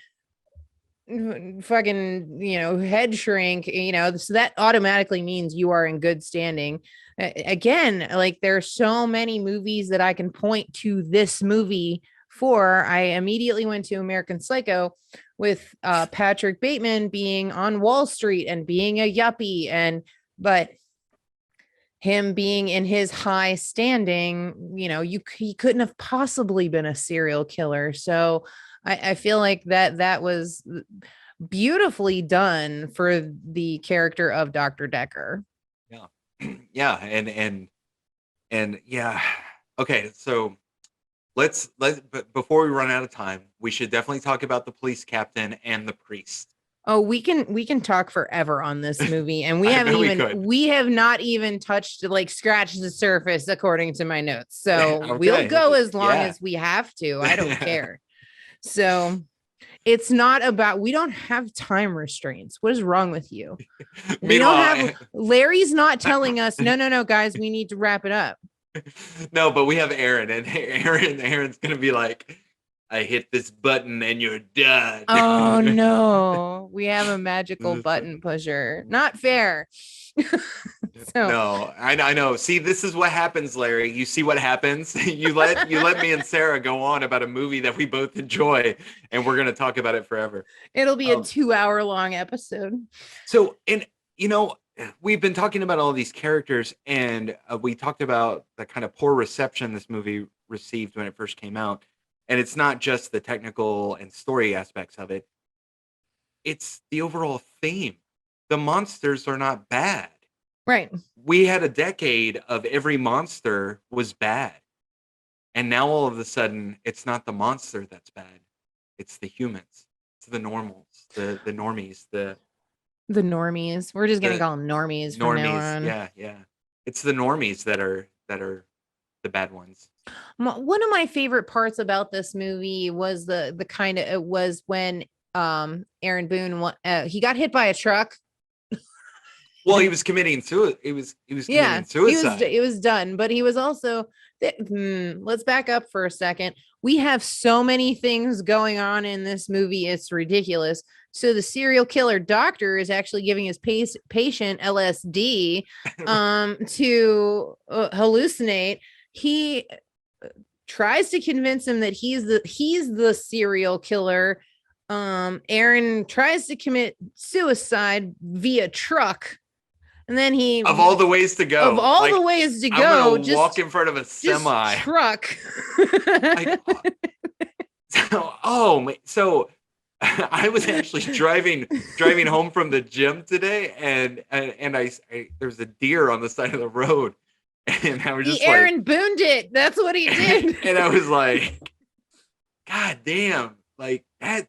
fucking head shrink, so that automatically means you are in good standing. Again, like there are so many movies that I can point to this movie for. I immediately went to American Psycho with Patrick Bateman being on Wall Street and being a yuppie, but him being in his high standing, he couldn't have possibly been a serial killer. So I feel like that was beautifully done for the character of Dr. Decker. Yeah. Yeah. And yeah. Okay. So let's but before we run out of time, we should definitely talk about the police captain and the priest. Oh, we can talk forever on this movie, and we I haven't know we even could. we have not even touched like scratched the surface according to my notes. So Okay. we'll go as long Yeah. as we have to. I don't care. So it's not about, we don't have time restraints. What is wrong with you? We don't have, Larry's not telling us, no, guys, we need to wrap it up. No, but we have Aaron, and Aaron's gonna be like, I hit this button and you're done. Oh no, we have a magical button pusher. Not fair. So No, I know. See, this is what happens, Larry. You see what happens? You let me and Sarah go on about a movie that we both enjoy, and we're gonna talk about it forever. it'll be a 2-hour long episode. So, and we've been talking about all these characters, and we talked about the kind of poor reception this movie received when it first came out. And it's not just the technical and story aspects of it. It's the overall theme. The monsters are not bad. Right. We had a decade of every monster was bad. And now all of a sudden, it's not the monster that's bad. It's the humans. It's the normals, the normies, the normies. We're just going to call them normies from now on. Yeah. It's the normies that are the bad ones. One of my favorite parts about this movie was the kind of, it was when Aaron Boone he got hit by a truck. Well, he was committing suicide. He was committing suicide. It was done, but he was also let's back up for a second. We have so many things going on in this movie, it's ridiculous. So the serial killer doctor is actually giving his patient LSD to hallucinate. He tries to convince him that he's the serial killer. Aaron tries to commit suicide via truck, and then he of all the ways to go. The ways to go, just walk in front of a semi truck. So I was actually driving home from the gym today, and I there's a deer on the side of the road, And I was He just Aaron Booned it. That's what he did. and I was like, God damn, like that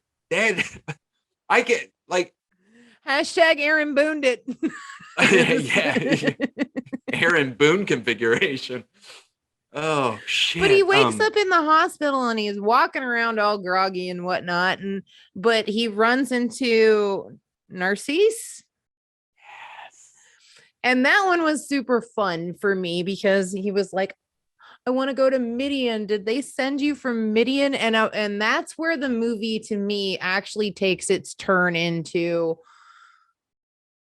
I get like Hashtag Aaron Booned it. yeah, Aaron Boone configuration. Oh shit. But he wakes up in the hospital and he's walking around all groggy and whatnot. But he runs into Narcisse. Yes. And that one was super fun for me because he was like, I want to go to Midian. Did they send you from Midian? And that's where the movie to me actually takes its turn into,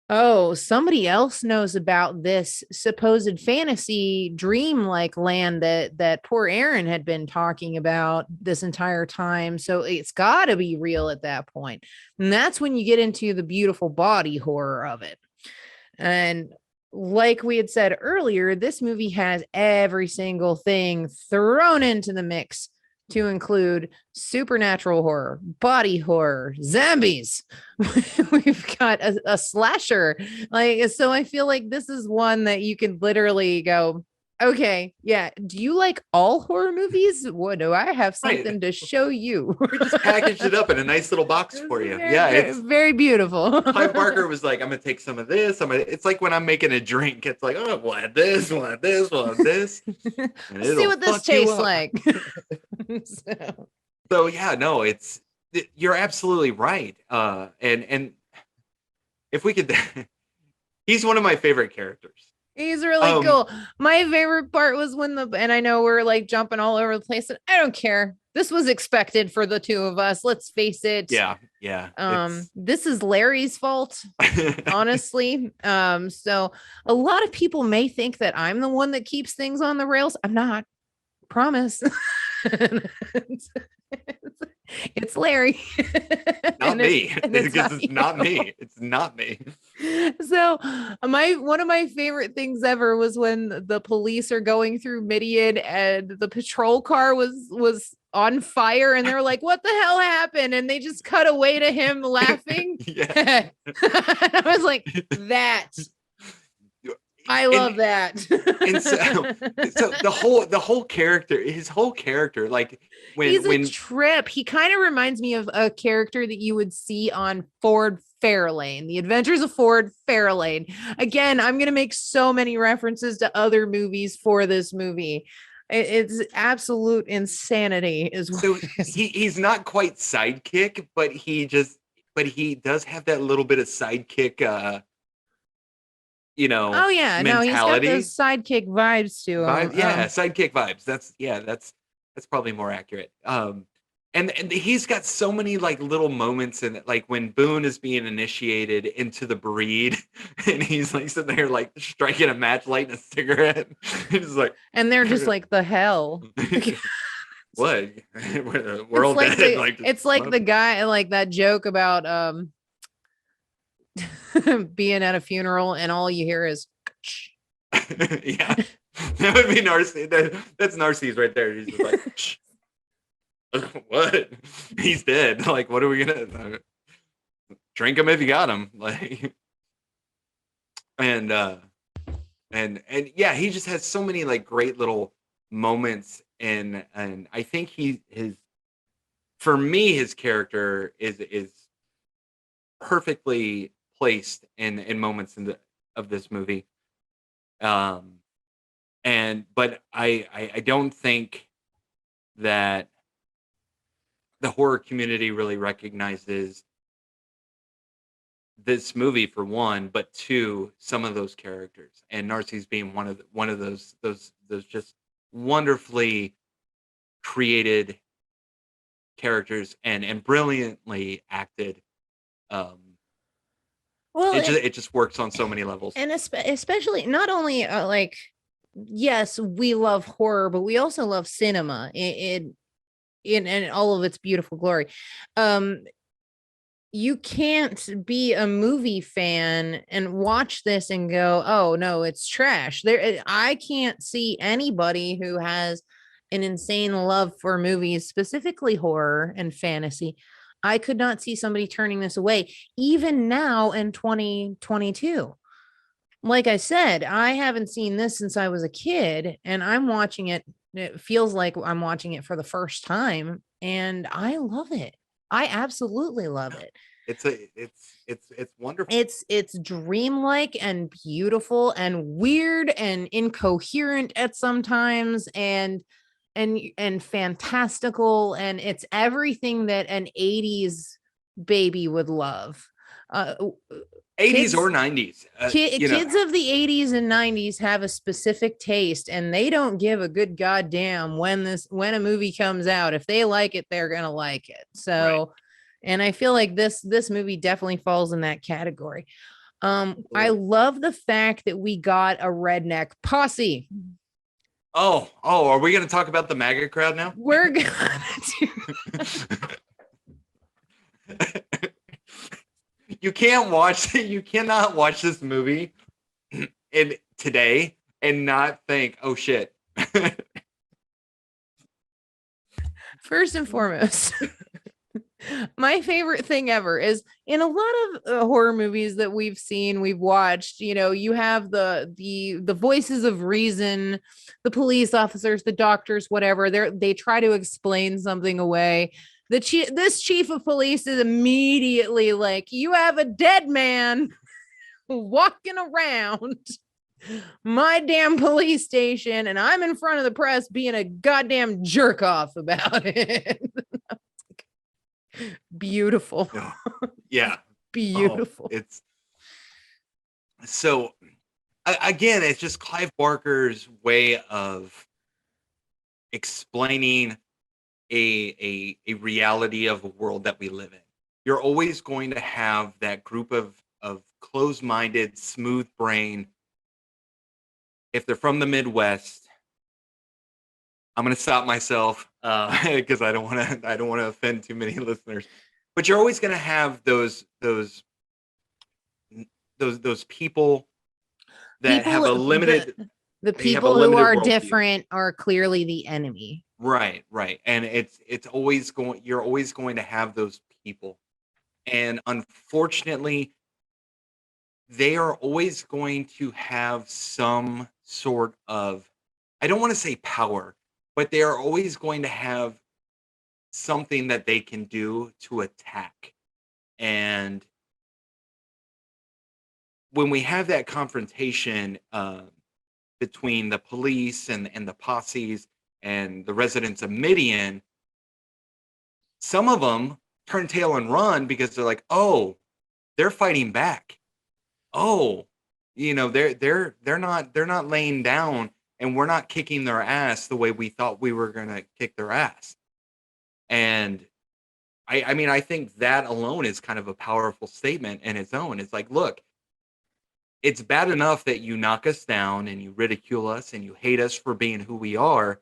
oh, somebody else knows about this supposed fantasy dream-like land that poor Aaron had been talking about this entire time. So it's got to be real at that point. And that's when you get into the beautiful body horror of it. And like we had said earlier, this movie has every single thing thrown into the mix to include supernatural horror, body horror, zombies. We've got a slasher. Like, so I feel like this is one that you can literally go, okay, yeah. Do you like all horror movies? What do I have something to show you? We just packaged it up in a nice little box for you. It's very beautiful. Clive Barker was like, I'm gonna take some of this. It's like when I'm making a drink. It's like, oh, we'll add this, we'll add this, we'll add this. And see what this tastes like. So yeah, no, you're absolutely right. And if we could, he's one of my favorite characters. He's really cool. My favorite part was when and I know we're like jumping all over the place, and I don't care. This was expected for the two of us. Let's face it. Yeah. This is Larry's fault, honestly. So a lot of people may think that I'm the one that keeps things on the rails. I'm not. Promise. It's Larry. Not me. It's not me. It's not me. So one of my favorite things ever was when the police are going through Midian and the patrol car was on fire and they're like, what the hell happened? And they just cut away to him laughing. Yeah. I was like, I love that. And so the whole character, his whole character, like he's a trip. He kind of reminds me of a character that you would see on Ford Fairlane, The Adventures of Ford Fairlane. Again, I'm going to make so many references to other movies for this movie. It's absolute insanity. So he's not quite sidekick, but he does have that little bit of sidekick oh yeah, mentality. No, he's got those sidekick vibes to him. Sidekick vibes. That's probably more accurate. And he's got so many like little moments in it, like when Boone is being initiated into the breed, and he's like sitting there like striking a match, lighting a cigarette. He's like, and they're just like, the hell. What? We're all dead. It's like the guy, like that joke about being at a funeral and all you hear is yeah, that would be Narcisse. That's Narcisse right there. He's just like, shh. What? He's dead. Like, what are we gonna drink him if you got him? Like, and yeah, he just has so many like great little moments, and I think for me his character is perfectly placed in moments of this movie. But I don't think that the horror community really recognizes this movie, for one, but two, some of those characters, and Narcisse being one of those just wonderfully created characters and brilliantly acted. Well, it just works on so many levels, and especially not only like, yes, we love horror, but we also love cinema in all of its beautiful glory. You can't be a movie fan and watch this and go, oh no, it's trash. I can't see anybody who has an insane love for movies, specifically horror and fantasy. I could not see somebody turning this away, even now in 2022. like I said, I haven't seen this since I was a kid, and I'm watching it. It feels like I'm watching it for the first time, and I love it. I absolutely love it. It's wonderful. It's dreamlike and beautiful and weird and incoherent at sometimes, and fantastical, and it's everything that an 80s baby would love. uh 80s kids or 90s. kids of the 80s and 90s have a specific taste, and they don't give a good goddamn when a movie comes out. If they like it, they're gonna like it. So, and I feel like this movie definitely falls in that category. I love the fact that we got a redneck posse. Oh, are we going to talk about the MAGA crowd now? We're gonna do you cannot watch this movie today and not think, oh shit. First and foremost, my favorite thing ever is in a lot of horror movies that we've watched, you have the voices of reason, the police officers, the doctors, whatever. They try to explain something away. This chief of police is immediately like, you have a dead man walking around my damn police station, and I'm in front of the press being a goddamn jerk off about it. Beautiful. Yeah. Beautiful. It's so, again, it's just Clive Barker's way of explaining a reality of a world that we live in. You're always going to have that group of closed-minded, smooth brain. If they're from the Midwest, I'm going to stop myself because I don't want to offend too many listeners. But you're always going to have those people that have a limited. The people who are different are clearly the enemy. Right. And you're always going to have those people. And unfortunately, they are always going to have some sort of, I don't want to say power, but they are always going to have something that they can do to attack. And when we have that confrontation between the police and the posses and the residents of Midian, some of them turn tail and run because they're like, oh, they're fighting back. Oh, they're not laying down, and we're not kicking their ass the way we thought we were gonna kick their ass. And I mean, I think that alone is kind of a powerful statement in its own. It's like, look, it's bad enough that you knock us down and you ridicule us and you hate us for being who we are,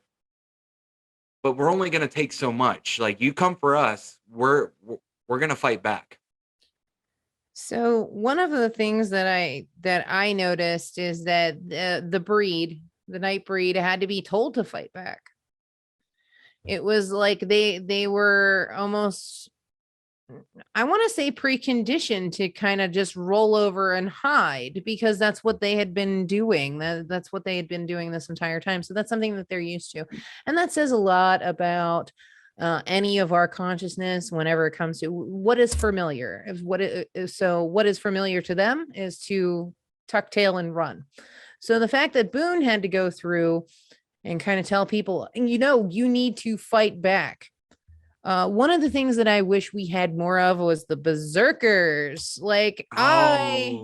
but we're only going to take so much. Like, you come for us, we're going to fight back. So one of the things that I noticed is that the Nightbreed had to be told to fight back. It was like they were almost, I want to say, preconditioned to kind of just roll over and hide, because that's what they had been doing. That's what they had been doing this entire time. So that's something that they're used to. And that says a lot about any of our consciousness whenever it comes to what is familiar. What is familiar to them is to tuck tail and run. So the fact that Boone had to go through and kind of tell people, you need to fight back. One of the things that I wish we had more of was the berserkers. Like, I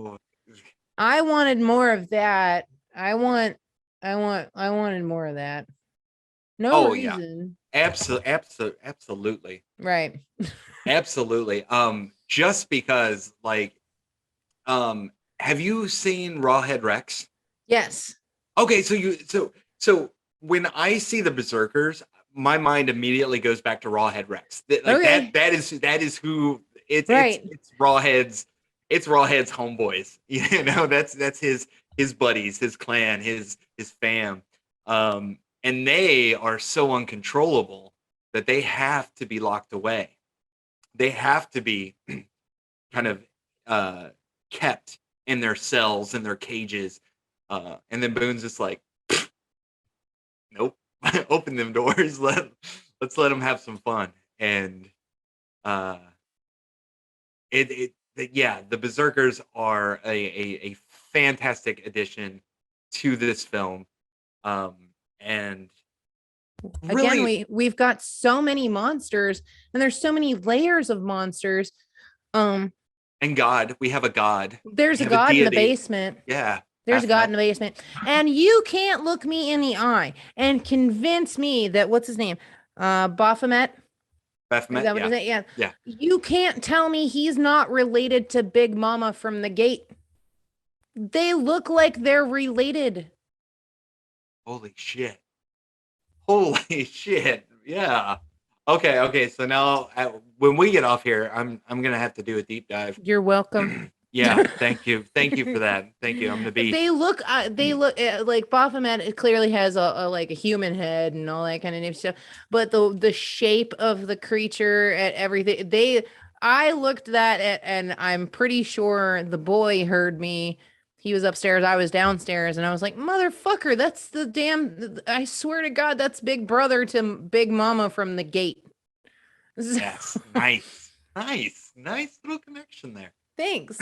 wanted more of that. I wanted more of that. No reason. Yeah. Absolutely. Right. Absolutely. Just because, like, have you seen Rawhead Rex? Yes. Okay, so when I see the berserkers, my mind immediately goes back to Rawhead Rex. That is who it's. Right. It's Rawhead's homeboys. That's his buddies, his clan, his fam. And they are so uncontrollable that they have to be locked away. They have to be kind of kept in their cells, in their cages. And then Boone's just like, nope, open them doors. Let's let them have some fun. And the Berserkers are a fantastic addition to this film. And really, again, we've got so many monsters, and there's so many layers of monsters. And God, we have a God. There's a God in the basement. Yeah. There's a God in the basement. And you can't look me in the eye and convince me that, what's his name? Baphomet? Baphomet, is that what yeah. it is? Yeah. You can't tell me he's not related to Big Mama from the gate. They look like they're related. Holy shit. Holy shit. Yeah. Okay. So now when we get off here, I'm going to have to do a deep dive. You're welcome. Yeah. Thank you for that. Thank you. I'm going to be. They look like Baphomet. It clearly has a human head and all that kind of stuff. But the shape of the creature and everything, I looked that at, and I'm pretty sure the boy heard me. He was upstairs, I was downstairs, and I was like, motherfucker, that's I swear to God, that's Big Brother to Big Mama from the gate. Yes. Nice little connection there. Thanks.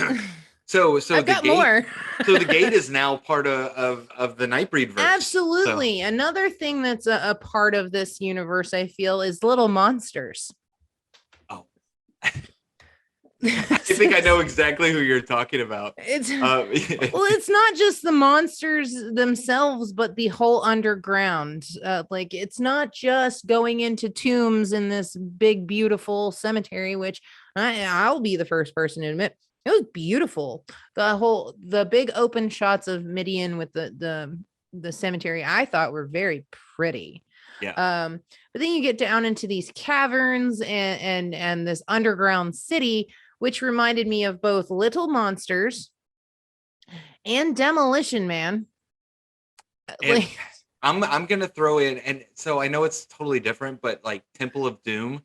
So I've got more. So the gate is now part of the Nightbreed verse. Absolutely. So. Another thing that's a part of this universe, I feel, is little monsters. Oh. I think I know exactly who you're talking about. It's not just the monsters themselves, but the whole underground. It's not just going into tombs in this big, beautiful cemetery, which I'll be the first person to admit it was beautiful. The big open shots of Midian with the cemetery, I thought were very pretty. Yeah. But then you get down into these caverns and this underground city, which reminded me of both Little Monsters and Demolition Man. And I'm gonna throw in, and so I know it's totally different, but like Temple of Doom.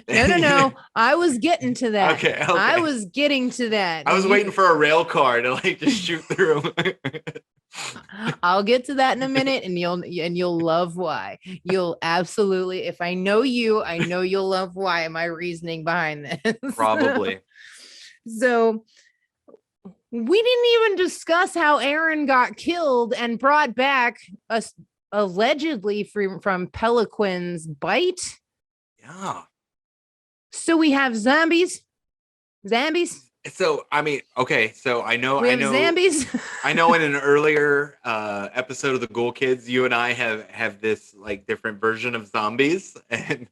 No. I was getting to that. Okay. I was getting to that. I was waiting for a rail car to like just shoot through. I'll get to that in a minute, and you'll love why. You'll absolutely, if I know you, I know you'll love why my reasoning behind this. Probably. So we didn't even discuss how Aaron got killed and brought back allegedly from Peliquin's bite. Yeah. So we have zombies. So I mean, okay. So I know zombies. I know in an earlier episode of the Ghoul Kids, you and I have this like different version of zombies, and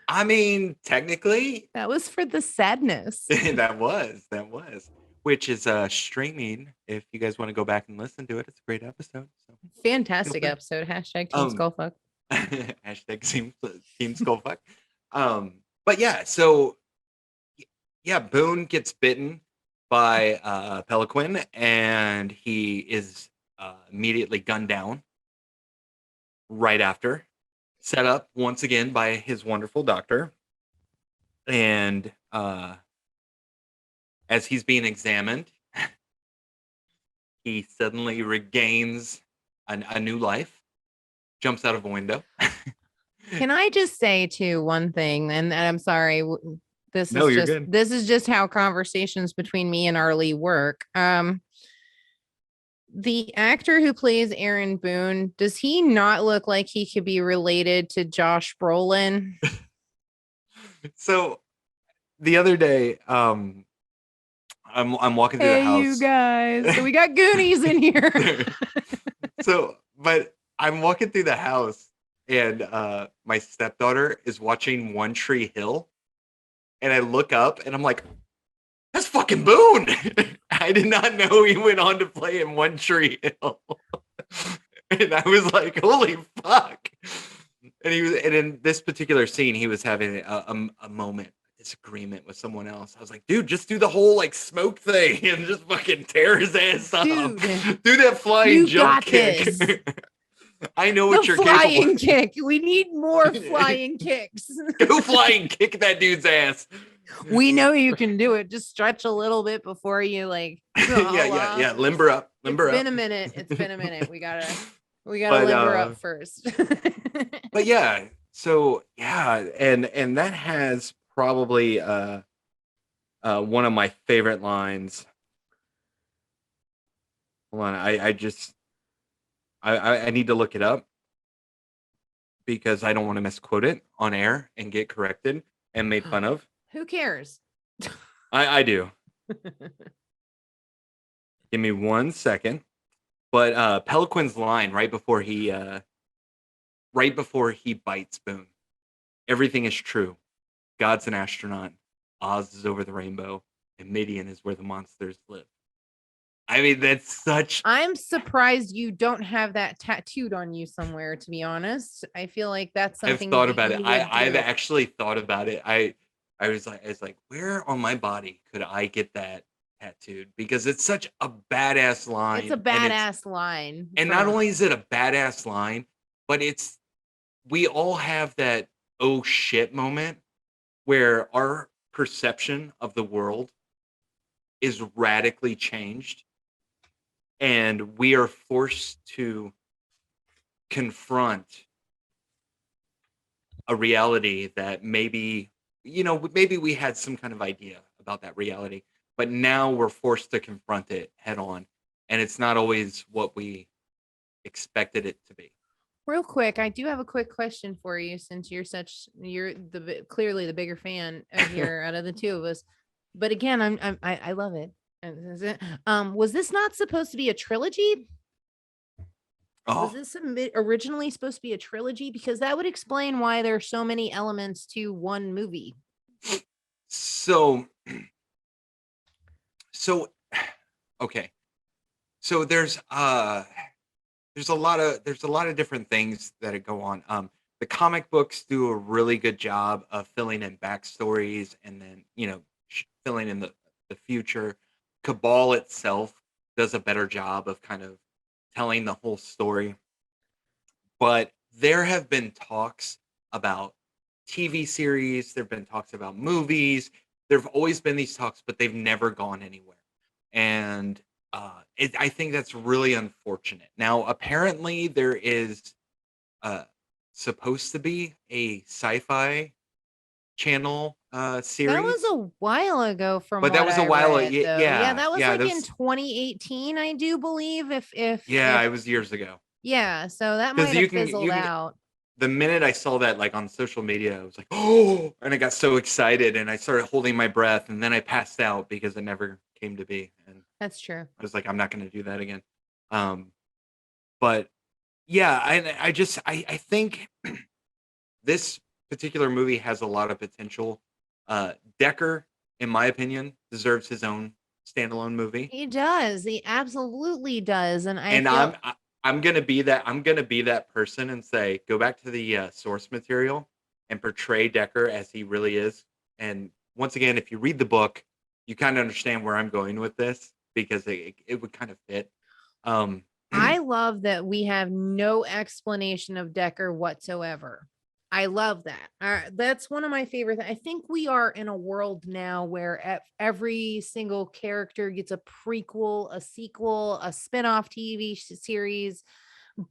I mean, technically, that was for the sadness. that was, which is streaming. If you guys want to go back and listen to it, it's a great episode. So. Fantastic episode. Hashtag Team Skullfuck. Hashtag Team Skullfuck. But yeah, so yeah, Boone gets bitten by Peliquin, and he is immediately gunned down right after. Set up once again by his wonderful doctor. And as he's being examined, he suddenly regains a new life, jumps out of a window. Can I just say too one thing? And I'm sorry, this is just how conversations between me and Rlee work. The actor who plays Aaron Boone, does he not look like he could be related to Josh Brolin? So the other day, I'm walking through the house. Hey, you guys. So we got Goonies in here. But I'm walking through the house, and my stepdaughter is watching One Tree Hill, and I look up and I'm like, that's fucking Boone. I did not know he went on to play in One Tree Hill. And I was like, holy fuck. And in this particular scene, he was having a moment, disagreement with someone else. I was like, dude, just do the whole like smoke thing and just fucking tear his ass up. Do that flying jump kick. I know what you're capable of. Flying kick. We need more flying kicks. Go flying kick that dude's ass. We know you can do it. Just stretch a little bit before you like. yeah. Limber up. It's been a minute. It's been a minute. We gotta But, limber up first. But yeah, so yeah, and that has probably one of my favorite lines. Hold on, I need to look it up because I don't want to misquote it on air and get corrected and made fun of. Who cares? I do. Give me 1 second. But Peliquin's line right before he bites Boone. Everything is true. God's an astronaut. Oz is over the rainbow, and Midian is where the monsters live. I mean, that's such. I'm surprised you don't have that tattooed on you somewhere. To be honest, I feel like that's something I've thought about you it. would I've do. actually thought about it. I was like, where on my body could I get that tattooed? Because it's such a badass line. It's a badass line. And not only is it a badass line, but we all have that oh shit moment where our perception of the world is radically changed and we are forced to confront a reality that maybe we had some kind of idea about that reality, but now we're forced to confront it head on, and it's not always what we expected it to be. Real quick, I do have a quick question for you since you're clearly the bigger fan here out of the two of us. But again, I love it. Was this not supposed to be a trilogy? Was this originally supposed to be a trilogy? Because that would explain why there are so many elements to one movie. So okay. So there's a lot of different things that go on. The comic books do a really good job of filling in backstories and then filling in the future. CABAL itself does a better job of kind of telling the whole story. But there have been talks about TV series, there have been talks about movies. There have always been these talks, but they've never gone anywhere. And I think that's really unfortunate. Now, apparently, there is supposed to be a sci-fi channel series. That was a while ago but that was a while ago. Yeah, that was yeah, in 2018, I do believe. It was years ago. Yeah, so that might have fizzled you can, out. The minute I saw that like on social media, I was like, oh, and I got so excited and I started holding my breath and then I passed out because it never came to be. And that's true. I was like, I'm not going to do that again. But yeah, I think this particular movie has a lot of potential. Decker, in my opinion, deserves his own standalone movie. He does. He absolutely does. I'm gonna be that person and say, go back to the source material and portray Decker as he really is. And once again, if you read the book, you kind of understand where I'm going with this because it would kind of fit. I love that we have no explanation of Decker whatsoever. I love that. That's one of my favorite things. I think we are in a world now where every single character gets a prequel, a sequel, a spin-off TV series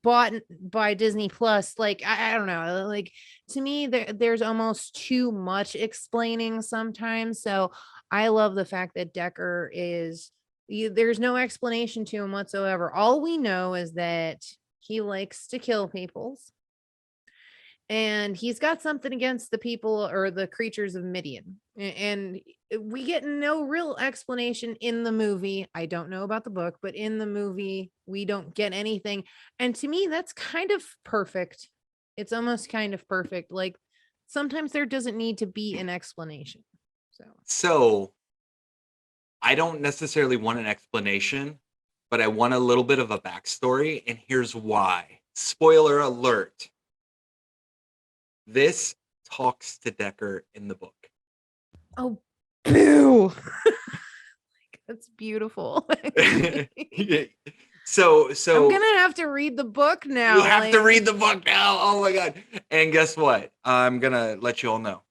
bought by Disney Plus. Like, I don't know. Like, to me, there's almost too much explaining sometimes. So I love the fact that Decker there's no explanation to him whatsoever. All we know is that he likes to kill people. And he's got something against the people or the creatures of Midian. And we get no real explanation in the movie. I don't know about the book, but in the movie, we don't get anything. And to me, that's kind of perfect. It's almost kind of perfect. Like sometimes there doesn't need to be an explanation. So I don't necessarily want an explanation, but I want a little bit of a backstory. And here's why. Spoiler alert. This talks to Decker in the book. Oh, boo. That's beautiful. So I'm gonna have to read the book now. You have to read the book now. Oh my god. And guess what? I'm gonna let you all know.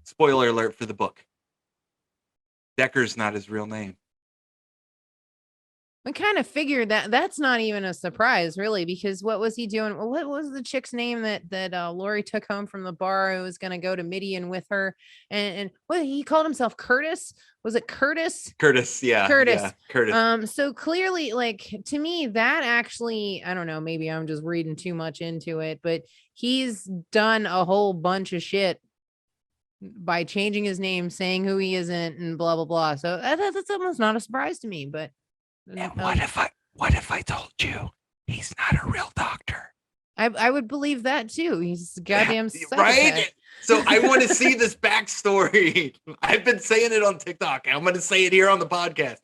Spoiler alert for the book. Decker's not his real name. I kind of figured that that's not even a surprise, really, because what was he doing? What was the chick's name that Lori took home from the bar who was going to go to Midian with her? And what he called himself Curtis? Was it Curtis? Curtis, yeah. Curtis. Yeah, Curtis. So clearly, like, to me, that actually, I don't know, maybe I'm just reading too much into it, but he's done a whole bunch of shit by changing his name, saying who he isn't, and blah blah blah. So that's almost not a surprise to me, but. And what if I told you he's not a real doctor? I would believe that too. He's a goddamn right. psychopath. So I want to see this backstory. I've been saying it on TikTok. I'm going to say it here on the podcast.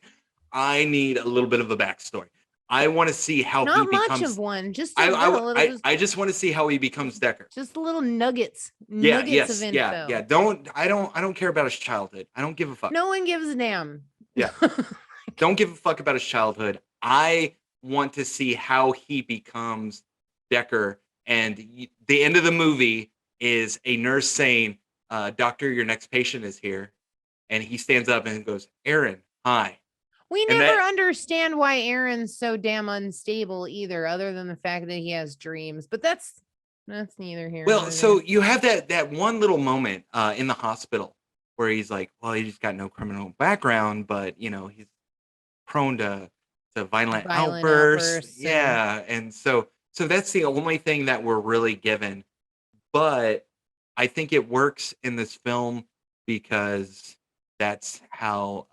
I need a little bit of a backstory. I want to see how Not he much becomes. of one. Just I just want to see how he becomes Decker. Just little nuggets. Yeah. Nuggets of info. Yeah. I don't care about his childhood. I don't give a fuck. No one gives a damn. Yeah. Don't give a fuck about his childhood. I want to see how he becomes Decker. And the end of the movie is a nurse saying, "Doctor, your next patient is here." And he stands up and goes, "Aaron, hi." We never understand why Aaron's so damn unstable either, other than the fact that he has dreams. But that's neither here. Well, so you have that one little moment in the hospital where he's like, well, he's got no criminal background, but he's prone to violent outbursts. Yeah. And so that's the only thing that we're really given. But I think it works in this film because that's how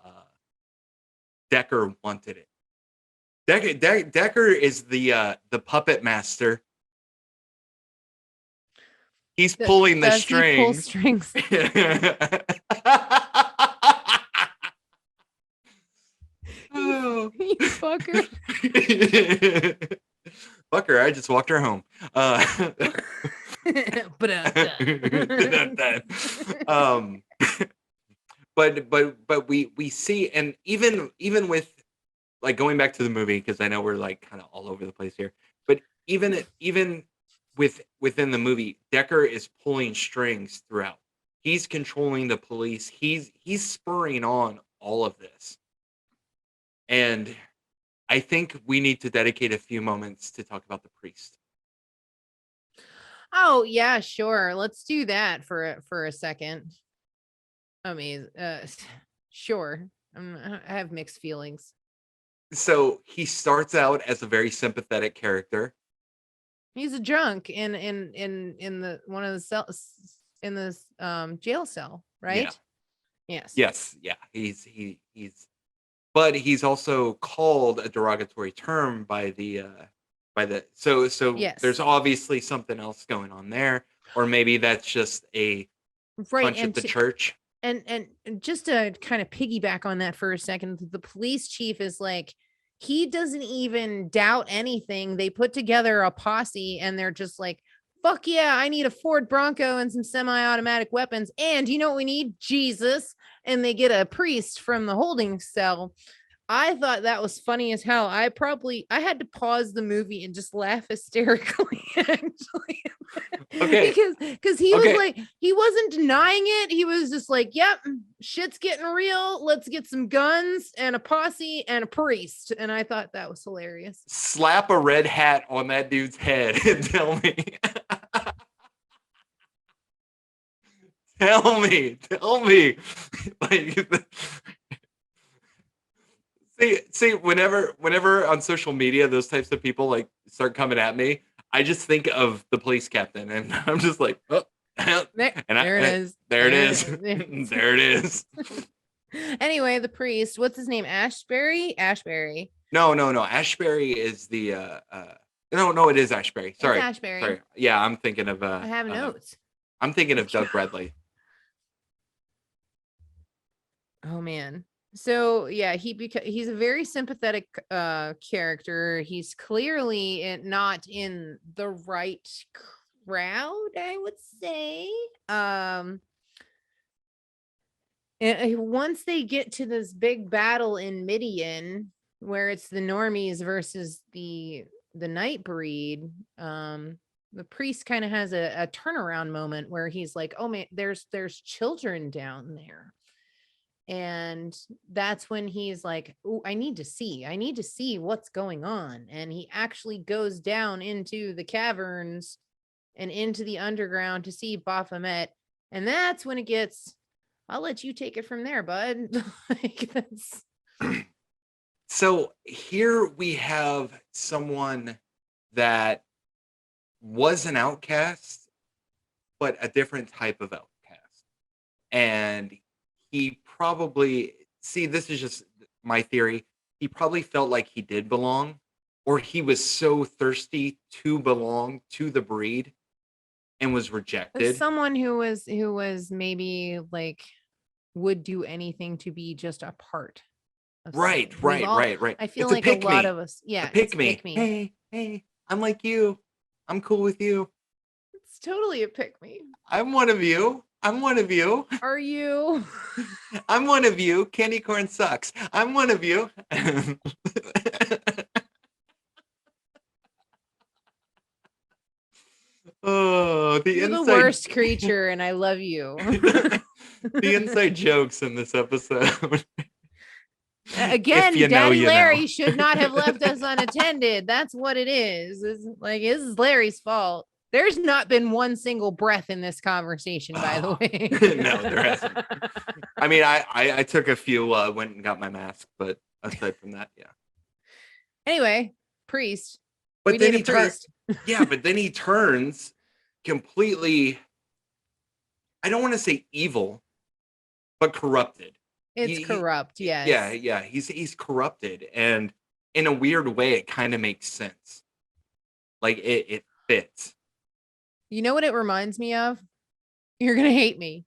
Decker wanted it. Decker is the puppet master. He's pulling the strings. He pull strings? Oh. You fucker. Fucker, I just walked her home. But we see, and even with, like, going back to the movie, because I know we're like kind of all over the place here, but even within the movie, Decker is pulling strings throughout. He's controlling the police. He's spurring on all of this. And I think we need to dedicate a few moments to talk about the priest. Oh yeah, sure. Let's do that for a second. I mean, sure. I have mixed feelings. So he starts out as a very sympathetic character. He's a drunk in the one of the cells in this jail cell, right? Yeah. Yes. Yeah. He's but he's also called a derogatory term by the so yes. There's obviously something else going on there, or maybe that's just a punch at the church. And just to kind of piggyback on that for a second, the police chief is like, he doesn't even doubt anything. They put together a posse and they're just like, fuck yeah, I need a Ford Bronco and some semi-automatic weapons. And you know what we need? Jesus. And they get a priest from the holding cell. I thought that was funny as hell. I had to pause the movie and just laugh hysterically, actually. Okay. Because he was like, he wasn't denying it. He was just like, yep, shit's getting real. Let's get some guns and a posse and a priest. And I thought that was hilarious. Slap a red hat on that dude's head and tell me. Tell me. Like, see, whenever on social media those types of people like start coming at me, I just think of the police captain, and I'm just like, oh, there it is. There it is. Anyway, the priest, what's his name? Ashbury. No. Ashbury is the no, it is Ashbury. Sorry. It's Ashbury. Sorry. Yeah, I'm thinking of I have notes. I'm thinking of Doug Bradley. Oh man. So yeah, he's a very sympathetic character. He's clearly not in the right crowd, I would say. Once they get to this big battle in Midian, where it's the normies versus the Nightbreed, the priest kind of has a turnaround moment where he's like, oh man, there's children down there. And that's when he's like, "Oh, I need to see what's going on." And he actually goes down into the caverns and into the underground to see Baphomet. And that's when it gets, I'll let you take it from there, bud. Like, that's... So here we have someone that was an outcast, but a different type of outcast. And he probably, see, this is just my theory. He probably felt like he did belong, or he was so thirsty to belong to the breed and was rejected. Someone who was maybe like would do anything to be just a part of Right. I feel like a lot of us, yeah, pick me. Hey, I'm like you. I'm cool with you. It's totally a pick me. I'm one of you. Are you? I'm one of you. Candy corn sucks. I'm one of you. Oh, You're the worst creature, and I love you. The inside jokes in this episode. Again, Daddy Larry should not have left us unattended. That's what it is. This is Larry's fault. There's not been one single breath in this conversation, by the way. No, there hasn't. I mean, I took a few, went and got my mask, but aside from that, yeah. Anyway, priest. But then he turns. Yeah, but then he turns completely, I don't want to say evil, but corrupted. It's corrupt, yes. Yeah. He's corrupted, and in a weird way, it kind of makes sense. Like it fits. You know what it reminds me of? You're gonna hate me,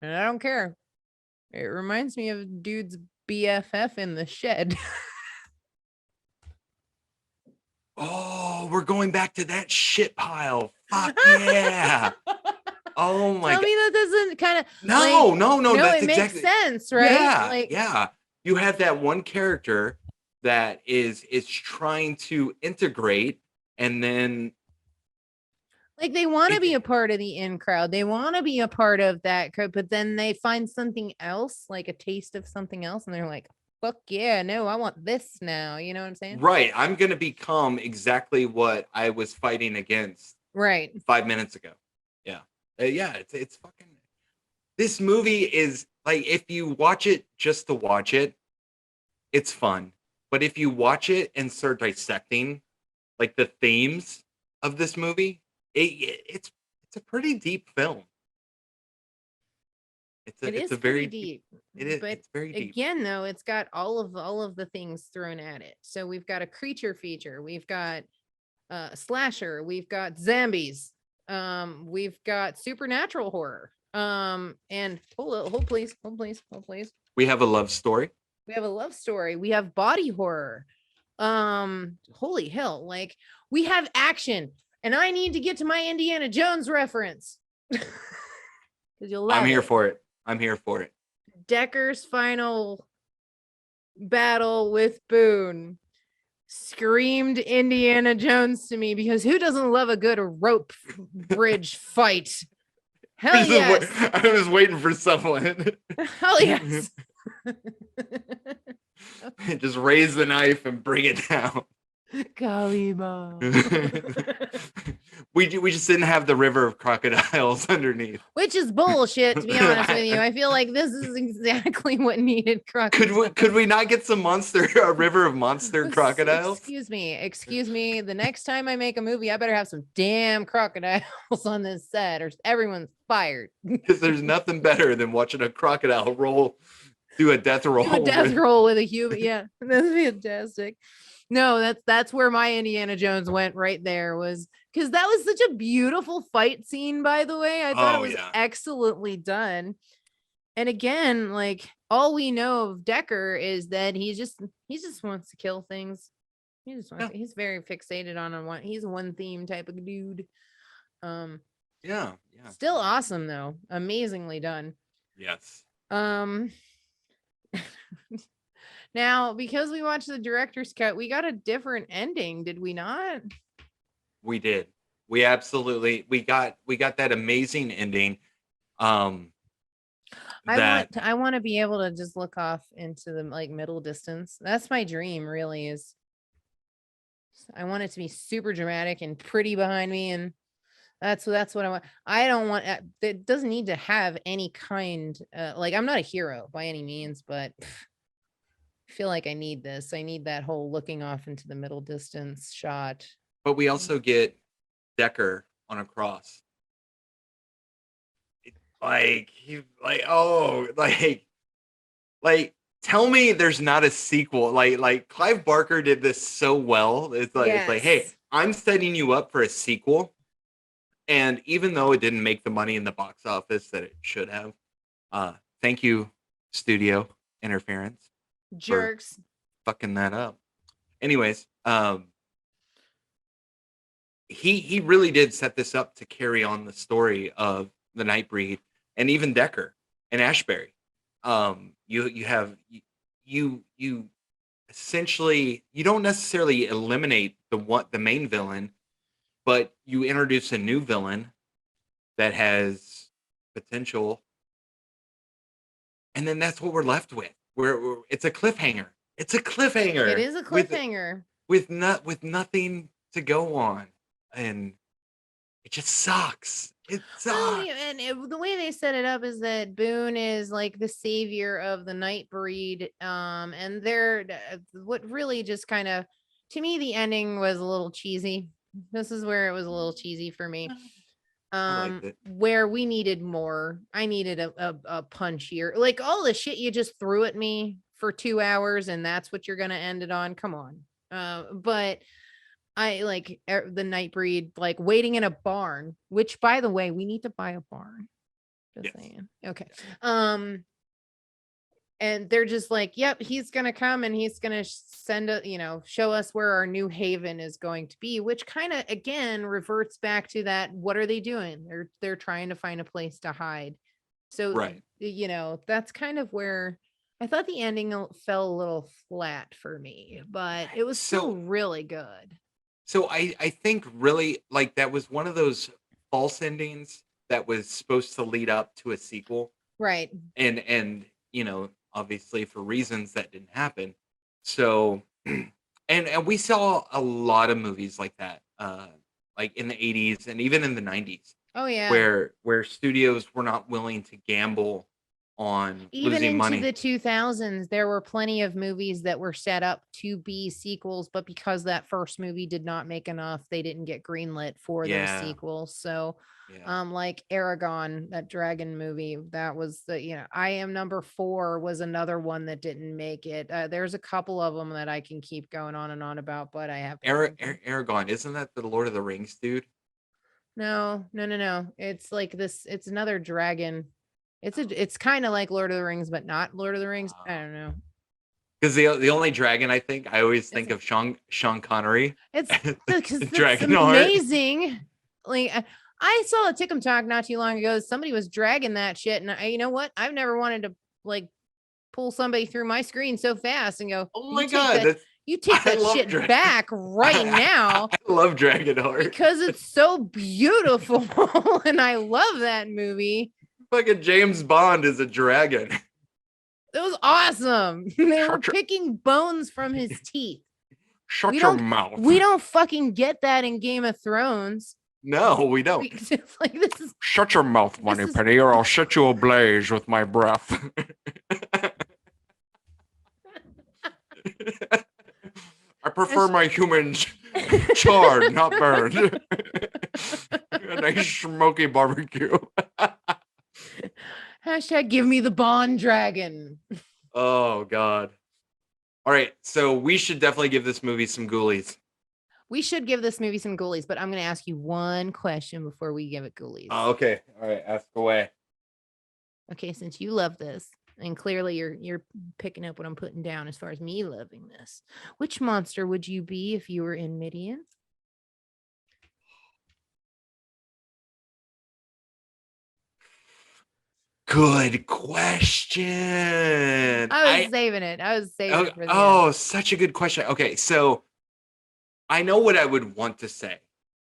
and I don't care. It reminds me of dude's BFF in the shed. Oh, we're going back to that shit pile. Fuck yeah. Oh my god. Tell me that doesn't kind of no, that's it makes sense, right? Yeah. You have that one character that is trying to integrate, and then like they want to be a part of the in crowd. They want to be a part of that crowd, but then they find something else, like a taste of something else, and they're like, fuck yeah, no, I want this now. You know what I'm saying? Right. I'm gonna become exactly what I was fighting against 5 minutes ago. Yeah, it's fucking. This movie is like, if you watch it just to watch it, it's fun. But if you watch it and start dissecting, like, the themes of this movie, it's a pretty deep film. It's very deep. It's very deep. Again, though, it's got all of the things thrown at it. So we've got a creature feature, we've got a slasher, we've got zombies. We've got supernatural horror. And hold please. We have a love story. We have body horror. Holy hell, like we have action, and I need to get to my Indiana Jones reference. Because you'll love I'm here for it. Decker's final battle with Boone screamed Indiana Jones to me, because who doesn't love a good rope bridge fight? Hell yes. I was waiting for someone. Hell yes. Just raise the knife and bring it down. Kalima. We just didn't have the river of crocodiles underneath, which is bullshit, to be honest with you. I feel like this is exactly what needed crocodiles. Could we not get some a river of monster crocodiles? Excuse me. The next time I make a movie, I better have some damn crocodiles on this set, or everyone's fired. Because there's nothing better than watching a crocodile do a death roll. With a human. Yeah, that's fantastic. No, that's where my Indiana Jones went right there, was because that was such a beautiful fight scene, by the way. I thought it was excellently done. And again, like, all we know of Decker is that he just wants to kill things. He's very fixated on one. He's a one theme type of dude. Yeah. Still awesome though. Amazingly done. Yes. Now, because we watched the director's cut, we got a different ending, did we not? We did. We got that amazing ending. I want to be able to just look off into the like middle distance. That's my dream, really. Is I want it to be super dramatic and pretty behind me, and that's what I want. I don't want it doesn't need to have any kind like I'm not a hero by any means, but I feel like I need this. I need that whole looking off into the middle distance shot. But we also get Decker on a cross. Like tell me there's not a sequel. Like Clive Barker did this so well. It's like, hey, Yes. I'm setting you up for a sequel. And even though it didn't make the money in the box office that it should have, thank you, studio interference, Jerks. fucking that up. Anyways, he really did set this up to carry on the story of the Nightbreed and even Decker and Ashbury. You essentially, you don't necessarily eliminate the main villain, but you introduce a new villain that has potential, and then that's what we're left with. It's a cliffhanger. It's a cliffhanger. It is a cliffhanger with nothing to go on, and it just sucks. It sucks. Oh, yeah, and the way they set it up is that Boone is like the savior of the Nightbreed, and they're what really just kind of, to me, the ending was a little cheesy. This is where it was a little cheesy for me. I liked it. Where we needed more. I needed a punchier, like all the shit you just threw at me for 2 hours, and that's what you're gonna end it on. Come on. But I like the Nightbreed, like waiting in a barn, which, by the way, we need to buy a barn. Just saying. Okay. And they're just like, yep, he's gonna come and he's gonna send a, show us where our new haven is going to be, which kind of again reverts back to that. What are they doing? They're trying to find a place to hide. So Right. That's kind of where I thought the ending fell a little flat for me, but it was still really good. So I think really like that was one of those false endings that was supposed to lead up to a sequel. Right. And obviously for reasons that didn't happen. So and we saw a lot of movies like that, like in the 80s and even in the 90s. Oh yeah. Where studios were not willing to gamble on even losing into money. the 2000s, there were plenty of movies that were set up to be sequels, but because that first movie did not make enough, they didn't get greenlit for those sequels. So like Aragon, that dragon movie, that was I Am Number 4 was another one that didn't make it. There's a couple of them that I can keep going on and on about, but I have Aragon, isn't that the Lord of the Rings dude? No. It's like this. It's another dragon. It's kind of like Lord of the Rings, but not Lord of the Rings. I don't know. Because the only dragon I always think of Sean Connery. It's because that's Dragon amazing. Like I saw a Tickum Talk not too long ago. Somebody was dragging that shit, and you know what? I've never wanted to like pull somebody through my screen so fast and go, "Oh my god, you take that shit back right now." I love Dragonheart because it's so beautiful, and I love that movie. Fucking James Bond is a dragon. It was awesome. They were picking bones from his teeth. Shut your mouth. We don't fucking get that in Game of Thrones. No, we don't. Like this is. Shut your mouth, Moneypenny, or I'll set you ablaze with my breath. I prefer my humans charred, not burned. A nice smoky barbecue. Hashtag give me the Bond dragon. Oh God. All right, so we should definitely give this movie some ghoulies. We should give this movie some ghoulies, but I'm going to ask you one question before we give it ghoulies. Oh, okay. All right, ask away. Okay, since you love this, and clearly you're picking up what I'm putting down as far as me loving this, which monster would you be if you were in Midian? Good question. I was saving it. For the end. Such a good question. Okay, so I know what I would want to say.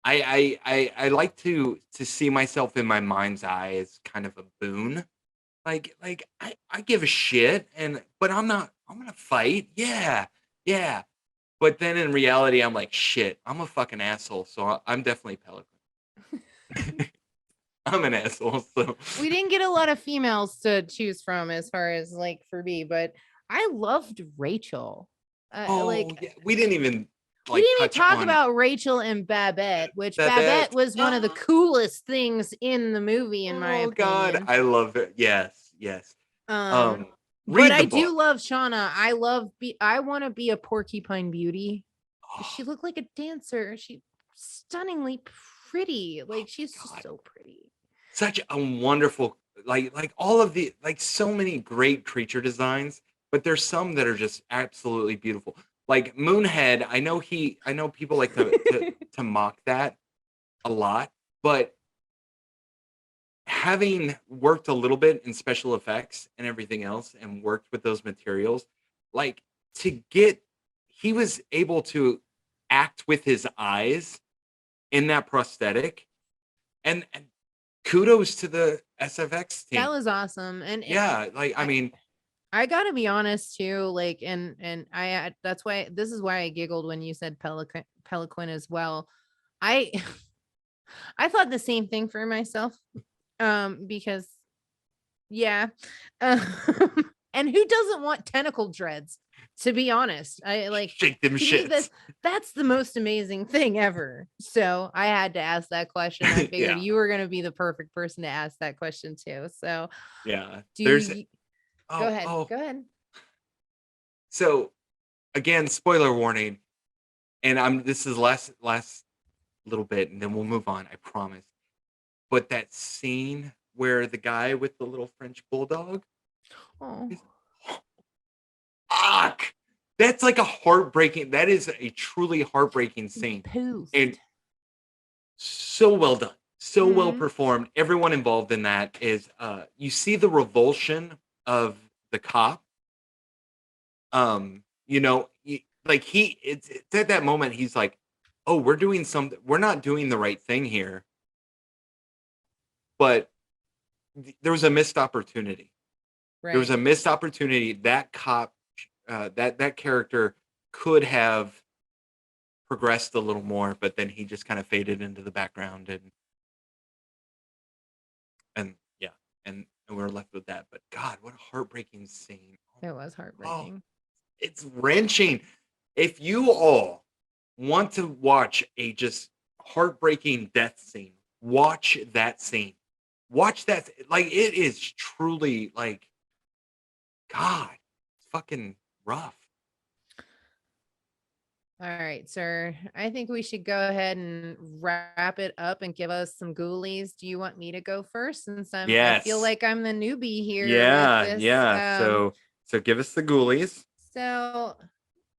I like to see myself in my mind's eye as kind of a Boone, I give a shit, but I'm gonna fight. Yeah, yeah. But then in reality, I'm like, shit, I'm a fucking asshole. So I'm definitely Pelican. I'm an asshole. So We didn't get a lot of females to choose from as far as like for me, but I loved Rachel. yeah, we didn't even we didn't even touch talk on about Rachel and Babette, which Babette. was one of the coolest things in the movie, in my Oh God, opinion. I love it. Yes, yes. But Read the I book. do love Shauna. I want to be a Porcupine Beauty. She looked like a dancer. She stunningly pretty. Like she's just so pretty. Such a wonderful, like all of the, like so many great creature designs, but there's some that are just absolutely beautiful. Like Moonhead, I know people like to mock that a lot, but having worked a little bit in special effects and everything else and worked with those materials, like he was able to act with his eyes in that prosthetic, and kudos to the SFX team. That was awesome. And yeah, like I mean, I gotta be honest too, like, and that's why this is why I giggled when you said Pelican as well. I I thought the same thing for myself. Because yeah. And who doesn't want tentacle dreads? To be honest, I like shake them to me, shits. that's the most amazing thing ever. So I had to ask that question. I figured Yeah. you were gonna be the perfect person to ask that question too. So Yeah, go ahead. oh. Go ahead. So again, spoiler warning, and this is last little bit, and then we'll move on. I promise. But that scene where the guy with the little French bulldog, Oh, fuck, that's like a heartbreaking. That is a truly heartbreaking scene, and so well done, so well performed. Everyone involved in that is, you see the revulsion of the cop. You know, like it's at that moment he's like, oh, we're not doing the right thing here, but there was a missed opportunity. There was a missed opportunity. That cop, that character could have progressed a little more, but then he just kind of faded into the background, and yeah, and we were left with that. But God, what a heartbreaking scene! it was heartbreaking. It's wrenching. If you all want to watch a just heartbreaking death scene, watch that scene. Watch that. Like, it is truly like, God, it's fucking rough. All right, sir. I think we should go ahead and wrap it up and give us some ghoulies. Do you want me to go first, since I feel Yes. like I'm the newbie here? Yeah, with this? yeah. So give us the ghoulies. So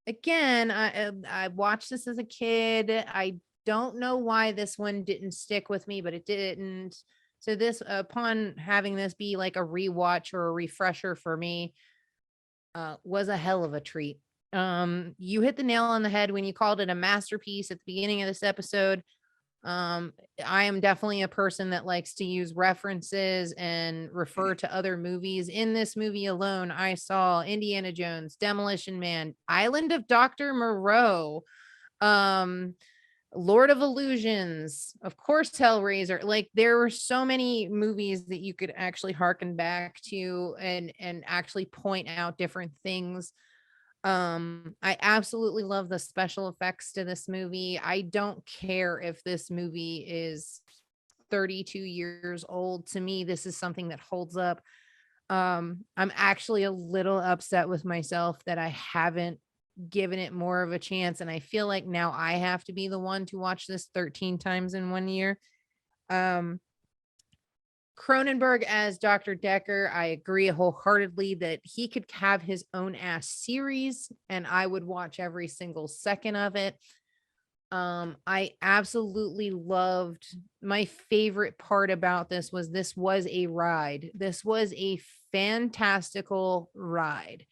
again, I watched this as a kid. I don't know why this one didn't stick with me, but it didn't. So this, upon having this be like a rewatch or a refresher for me, was a hell of a treat. You hit the nail on the head when you called it a masterpiece at the beginning of this episode. I am definitely a person that likes to use references and refer to other movies. In this movie alone, I saw Indiana Jones, Demolition Man, Island of Dr. Moreau, Lord of Illusions, of course, Hellraiser. Like, there were so many movies that you could actually harken back to and actually point out different things. I absolutely love the special effects to this movie. I don't care if this movie is 32 years old. To me, this is something that holds up. I'm actually a little upset with myself that I haven't given it more of a chance, and I feel like now I have to be the one to watch this 13 times in 1 year. Cronenberg as Dr. Decker, I agree wholeheartedly that he could have his own ass series and I would watch every single second of it. I absolutely loved, my favorite part about this was a ride. This was a fantastical ride.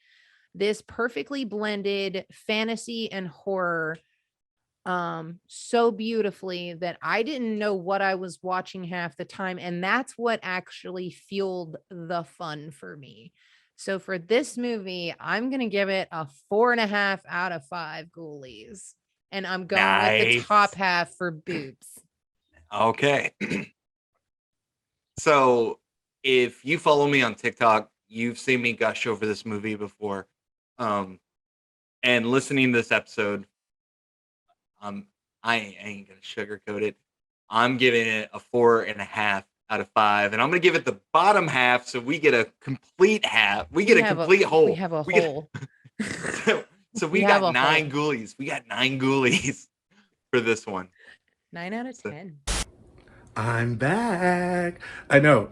This perfectly blended fantasy and horror so beautifully that I didn't know what I was watching half the time, and that's what actually fueled the fun for me. So for this movie, I'm gonna give it a 4.5 out of 5 ghoulies, and I'm going with the Nice. top half for boobs. Okay. So if you follow me on TikTok, you've seen me gush over this movie before. And listening to this episode, I ain't gonna sugarcoat it. I'm giving it a 4.5 out of 5, and I'm gonna give it the bottom half so we get a complete half. We get a complete whole. We have a We get- hole. so we We have got a 9 hole. ghoulies. We got 9 ghoulies for this one. 9 out of 10. I'm back. I know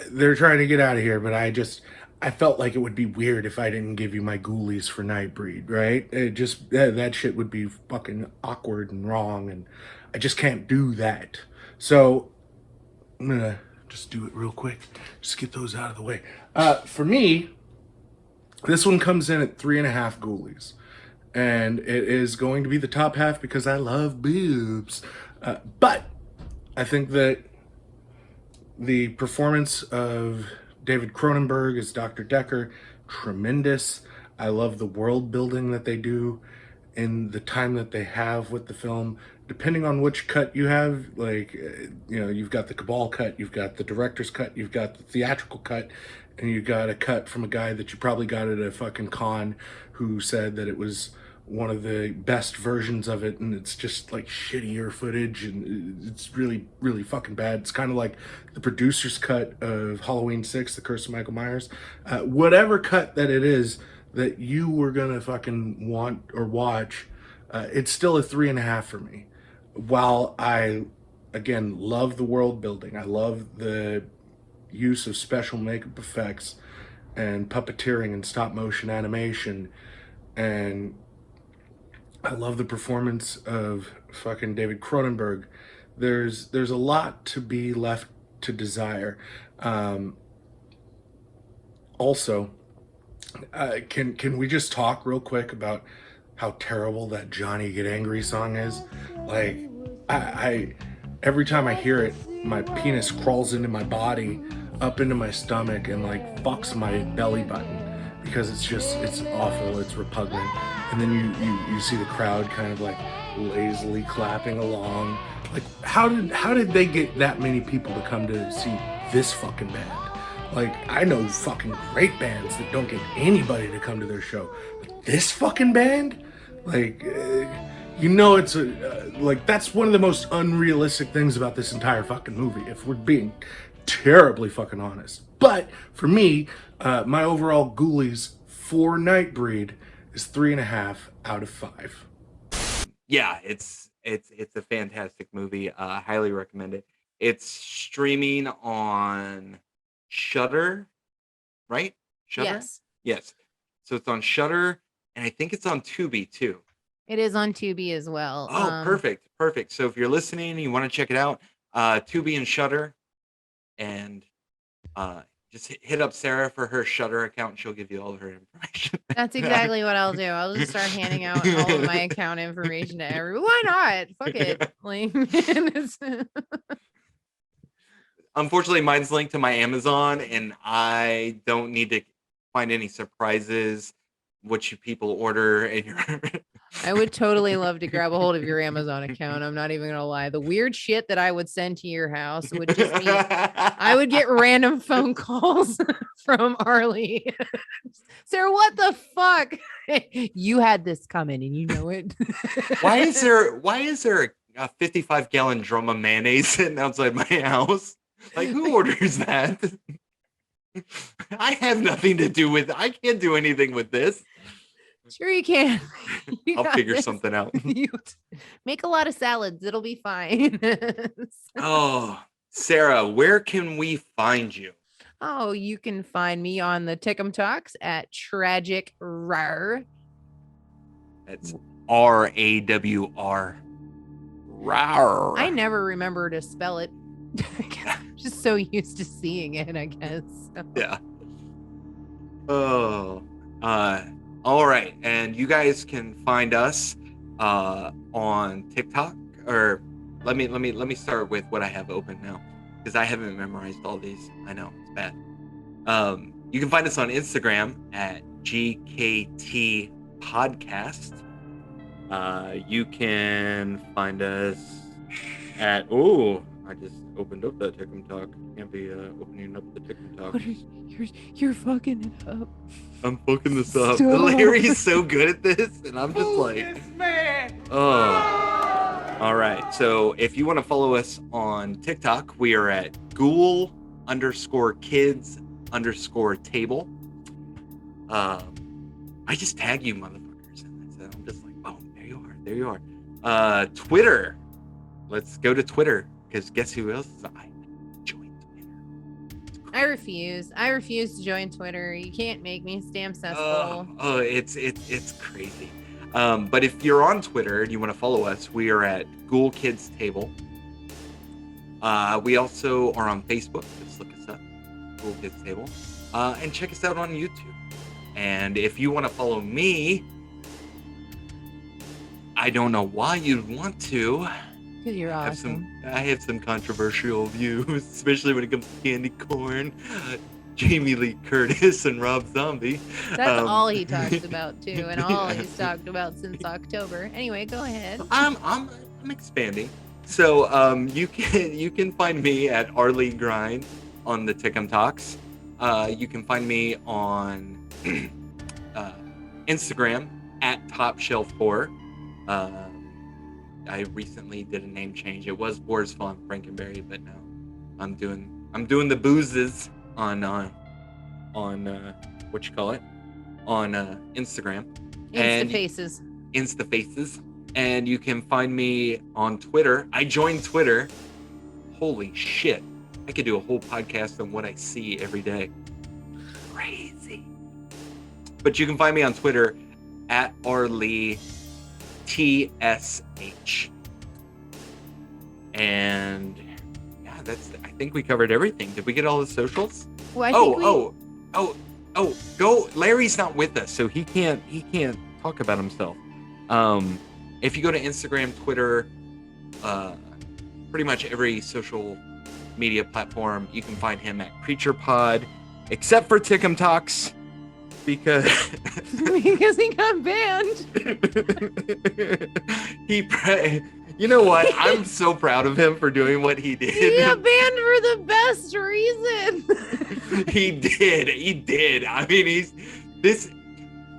they're trying to get out of here, but I felt like it would be weird if I didn't give you my ghoulies for Nightbreed, right? It just that shit would be fucking awkward and wrong, and I just can't do that. So I'm gonna just do it real quick. Just get those out of the way. For me, this one comes in at 3.5 ghoulies, and it is going to be the top half because I love boobs. But I think that the performance of David Cronenberg as Dr. Decker, tremendous. I love the world building that they do in the time that they have with the film. Depending on which cut you have, like, you've got the CABAL cut, you've got the director's cut, you've got the theatrical cut, and you got a cut from a guy that you probably got at a fucking con who said that it was one of the best versions of it, and it's just like shittier footage, and it's really, really fucking bad. It's kind of like the producer's cut of Halloween 6, The Curse of Michael Myers. Whatever cut that it is that you were gonna fucking want or watch, it's still a 3.5 for me. While I, again, love the world building, I love the use of special makeup effects and puppeteering and stop motion animation, and I love the performance of fucking David Cronenberg. There's a lot to be left to desire. Also, can we just talk real quick about how terrible that Johnny Get Angry song is? Like, I every time I hear it, my penis crawls into my body, up into my stomach, and like fucks my belly button because it's awful, it's repugnant. And then you see the crowd kind of like lazily clapping along. Like, how did they get that many people to come to see this fucking band? Like, I know fucking great bands that don't get anybody to come to their show, but this fucking band, like, it's like, that's one of the most unrealistic things about this entire fucking movie, if we're being terribly fucking honest. But for me, my overall ghoulies for Nightbreed is 3.5 out of 5. Yeah, it's a fantastic movie. Highly recommend it. It's streaming on Shudder, right? Shudder? Yes. So it's on Shudder, and I think it's on Tubi too. It is on Tubi as well. Oh, perfect. So if you're listening and you want to check it out, Tubi and Shudder, and just hit up Sarah for her Shudder account, and she'll give you all of her information. That's exactly what I'll do. I'll just start handing out all of my account information to everyone. Why not? Fuck it. Like, Unfortunately, mine's linked to my Amazon, and I don't need to find any surprises what you people order in your I would totally love to grab a hold of your Amazon account. I'm not even gonna lie. The weird shit that I would send to your house would just be I would get random phone calls from Rlee. Sarah, what the fuck? You had this coming and you know it. Why is there a 55-gallon drum of mayonnaise sitting outside my house? Like, who orders that? I have nothing to do with it. I can't do anything with this. Sure you can. I'll figure something out. Make a lot of salads. It'll be fine. Oh, Sarah, where can we find you? Oh, you can find me on the Tickum Talks at Tragic Rar. That's RAWR. Rar. I never remember to spell it. I'm just so used to seeing it, I guess. Yeah. Oh. All right. And you guys can find us on TikTok, or let me start with what I have open now, because I haven't memorized all these. I know it's bad. You can find us on Instagram at GKT Podcast. You can find us at I just opened up that TikTok. Can't be opening up the TikTok. You're fucking it up. I'm fucking this up. Stop. Larry's so good at this, and I'm just like, man. oh. All right. So if you want to follow us on TikTok, we are at ghoul_kids_table. I just tag you motherfuckers, and I'm just like, oh, there you are. Twitter. Let's go to Twitter, because guess who else is I join Twitter? I refuse to join Twitter. You can't make me. Stamp cesspool. It's crazy. But if you're on Twitter and you want to follow us, we are at Ghoul Kids Table. We also are on Facebook. Just look us up, Ghoul Kids Table, and check us out on YouTube. And if you want to follow me, I don't know why you'd want to. Because you're awesome. I have some controversial views, especially when it comes to candy corn, Jamie Lee Curtis, and Rob Zombie. That's all he talks about too, and all he's talked about since October. Anyway, go ahead. I'm expanding. So you can find me at Rlee Grind on the Tickum Talks. You can find me on Instagram at Top Shelf 4. I recently did a name change. It was Boar's Fawn Frankenberry, but now I'm doing the boozes on what you call it, on Instagram. Instafaces. And you can find me on Twitter. I joined Twitter. Holy shit. I could do a whole podcast on what I see every day. Crazy. But you can find me on Twitter at Rlee TSH. And yeah, I think we covered everything. Did we get all the socials? Well, go. Larry's not with us, so he can't talk about himself. If you go to Instagram, Twitter, pretty much every social media platform, you can find him at Creature Pod, except for Tickum Talks. Because he got banned. You know what? I'm so proud of him for doing what he did. He got banned for the best reason. He did. I mean,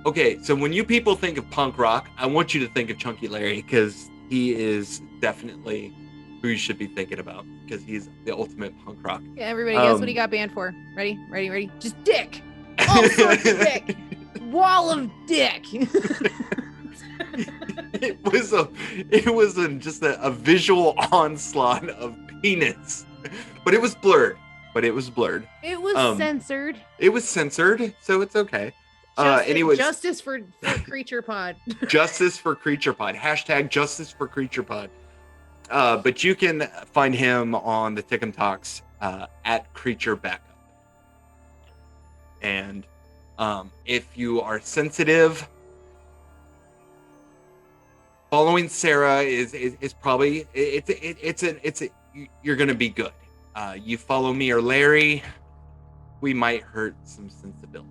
okay, so when you people think of punk rock, I want you to think of Chunky Larry, because he is definitely who you should be thinking about, because he's the ultimate punk rock. Yeah, everybody guess what he got banned for. Ready? Just dick. All sorts of dick. Wall of dick. It was just a visual onslaught of penis, but it was blurred. It was censored. It was censored, so it's okay. Anyways, justice for Creature Pod. Justice for Creature Pod. # Justice for Creature Pod. But you can find him on the Tickum Talks at Creature Backup. And if you are sensitive, following Sarah is probably you're gonna be good. You follow me or Larry, we might hurt some sensibility.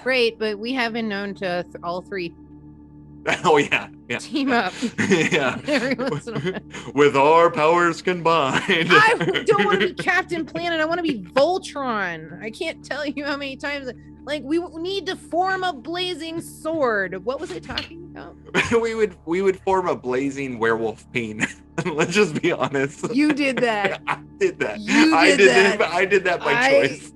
Right, but we have been known to all three. Oh yeah. Team up. Yeah. Every once in a while. With our powers combined. I don't want to be Captain Planet. I want to be Voltron. I can't tell you how many times. Like, we need to form a blazing sword. What was I talking about? we would form a blazing werewolf peen. Let's just be honest. You did that. I did that. I did that by choice.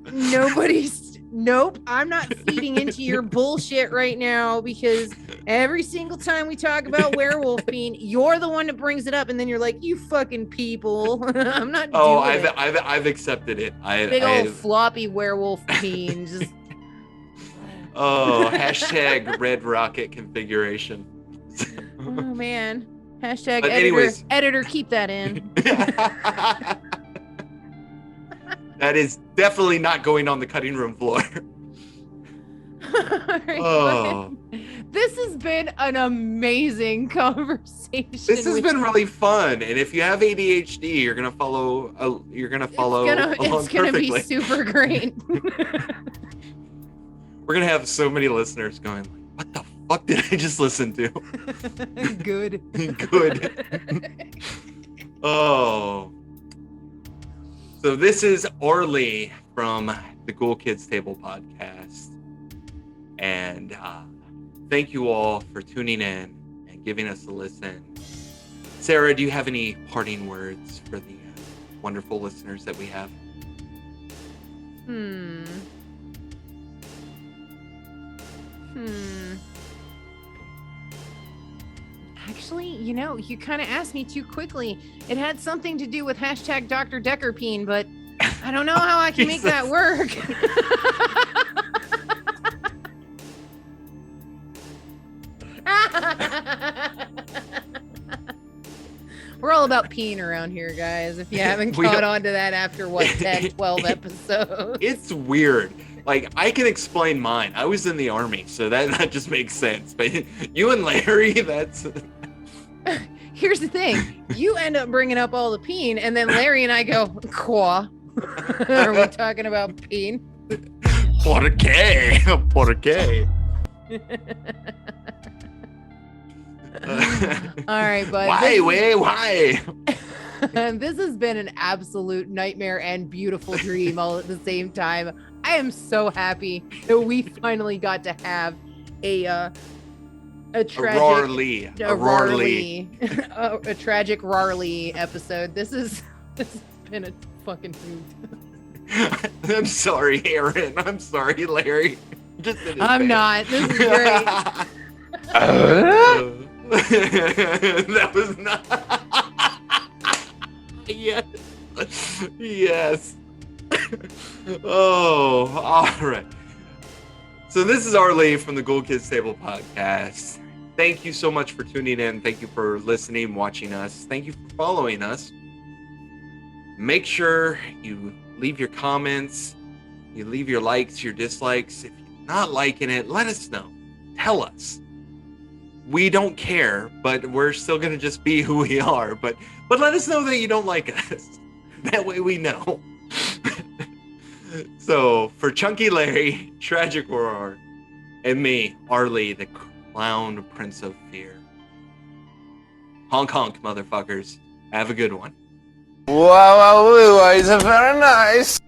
Nope. I'm not feeding into your bullshit right now, because every single time we talk about werewolf peen, you're the one that brings it up, and then you're like, "You fucking people." I'm not. I've accepted it. Big old floppy werewolf peen. Just... Oh, # red rocket configuration. Oh man. # But editor. anyways. Editor, keep that in. That is definitely not going on the cutting room floor. Alright, Oh. but this has been an amazing conversation. This has been really fun, and if you have ADHD, you're gonna follow. Along It's gonna be perfectly. super great. We're gonna have so many listeners going, "What the fuck did I just listen to?" Good. Good. Oh. So this is Rlee from the Ghoul Kids Table podcast, and thank you all for tuning in and giving us a listen. Sarah, do you have any parting words for the wonderful listeners that we have? Actually, you kind of asked me too quickly. It had something to do with hashtag Dr. Deckerpeen, but I don't know how I can make that work. We're all about peeing around here, guys. If you haven't caught on to that after, 10, 12 episodes. It's weird. Like, I can explain mine. I was in the army, so that just makes sense. But you and Larry, that's... Here's the thing. You end up bringing up all the peeing, and then Larry and I go, Qua. Are we talking about peeing? Por qué? Por qué? All right, bud. Why? This has been an absolute nightmare and beautiful dream all at the same time. I am so happy that we finally got to have a tragic Rlee. a tragic Rlee episode. This has been a fucking hoot. I'm sorry, Aaron. I'm sorry, Larry. I'm not. This is great. That was not. Yes. Oh, all right. So this is Rlee from the Ghoul Kids Table podcast. Thank you so much for tuning in. Thank you for listening, watching us. Thank you for following us. Make sure you leave your comments, you leave your likes, your dislikes. If you're not liking it, let us know. Tell us. We don't care, but we're still gonna just be who we are. But let us know that you don't like us. That way we know. So for Chunky Larry, Tragic Roar, and me, Rlee, the Clown Prince of Fear. Honk honk, motherfuckers. Have a good one. Wow, it's very nice.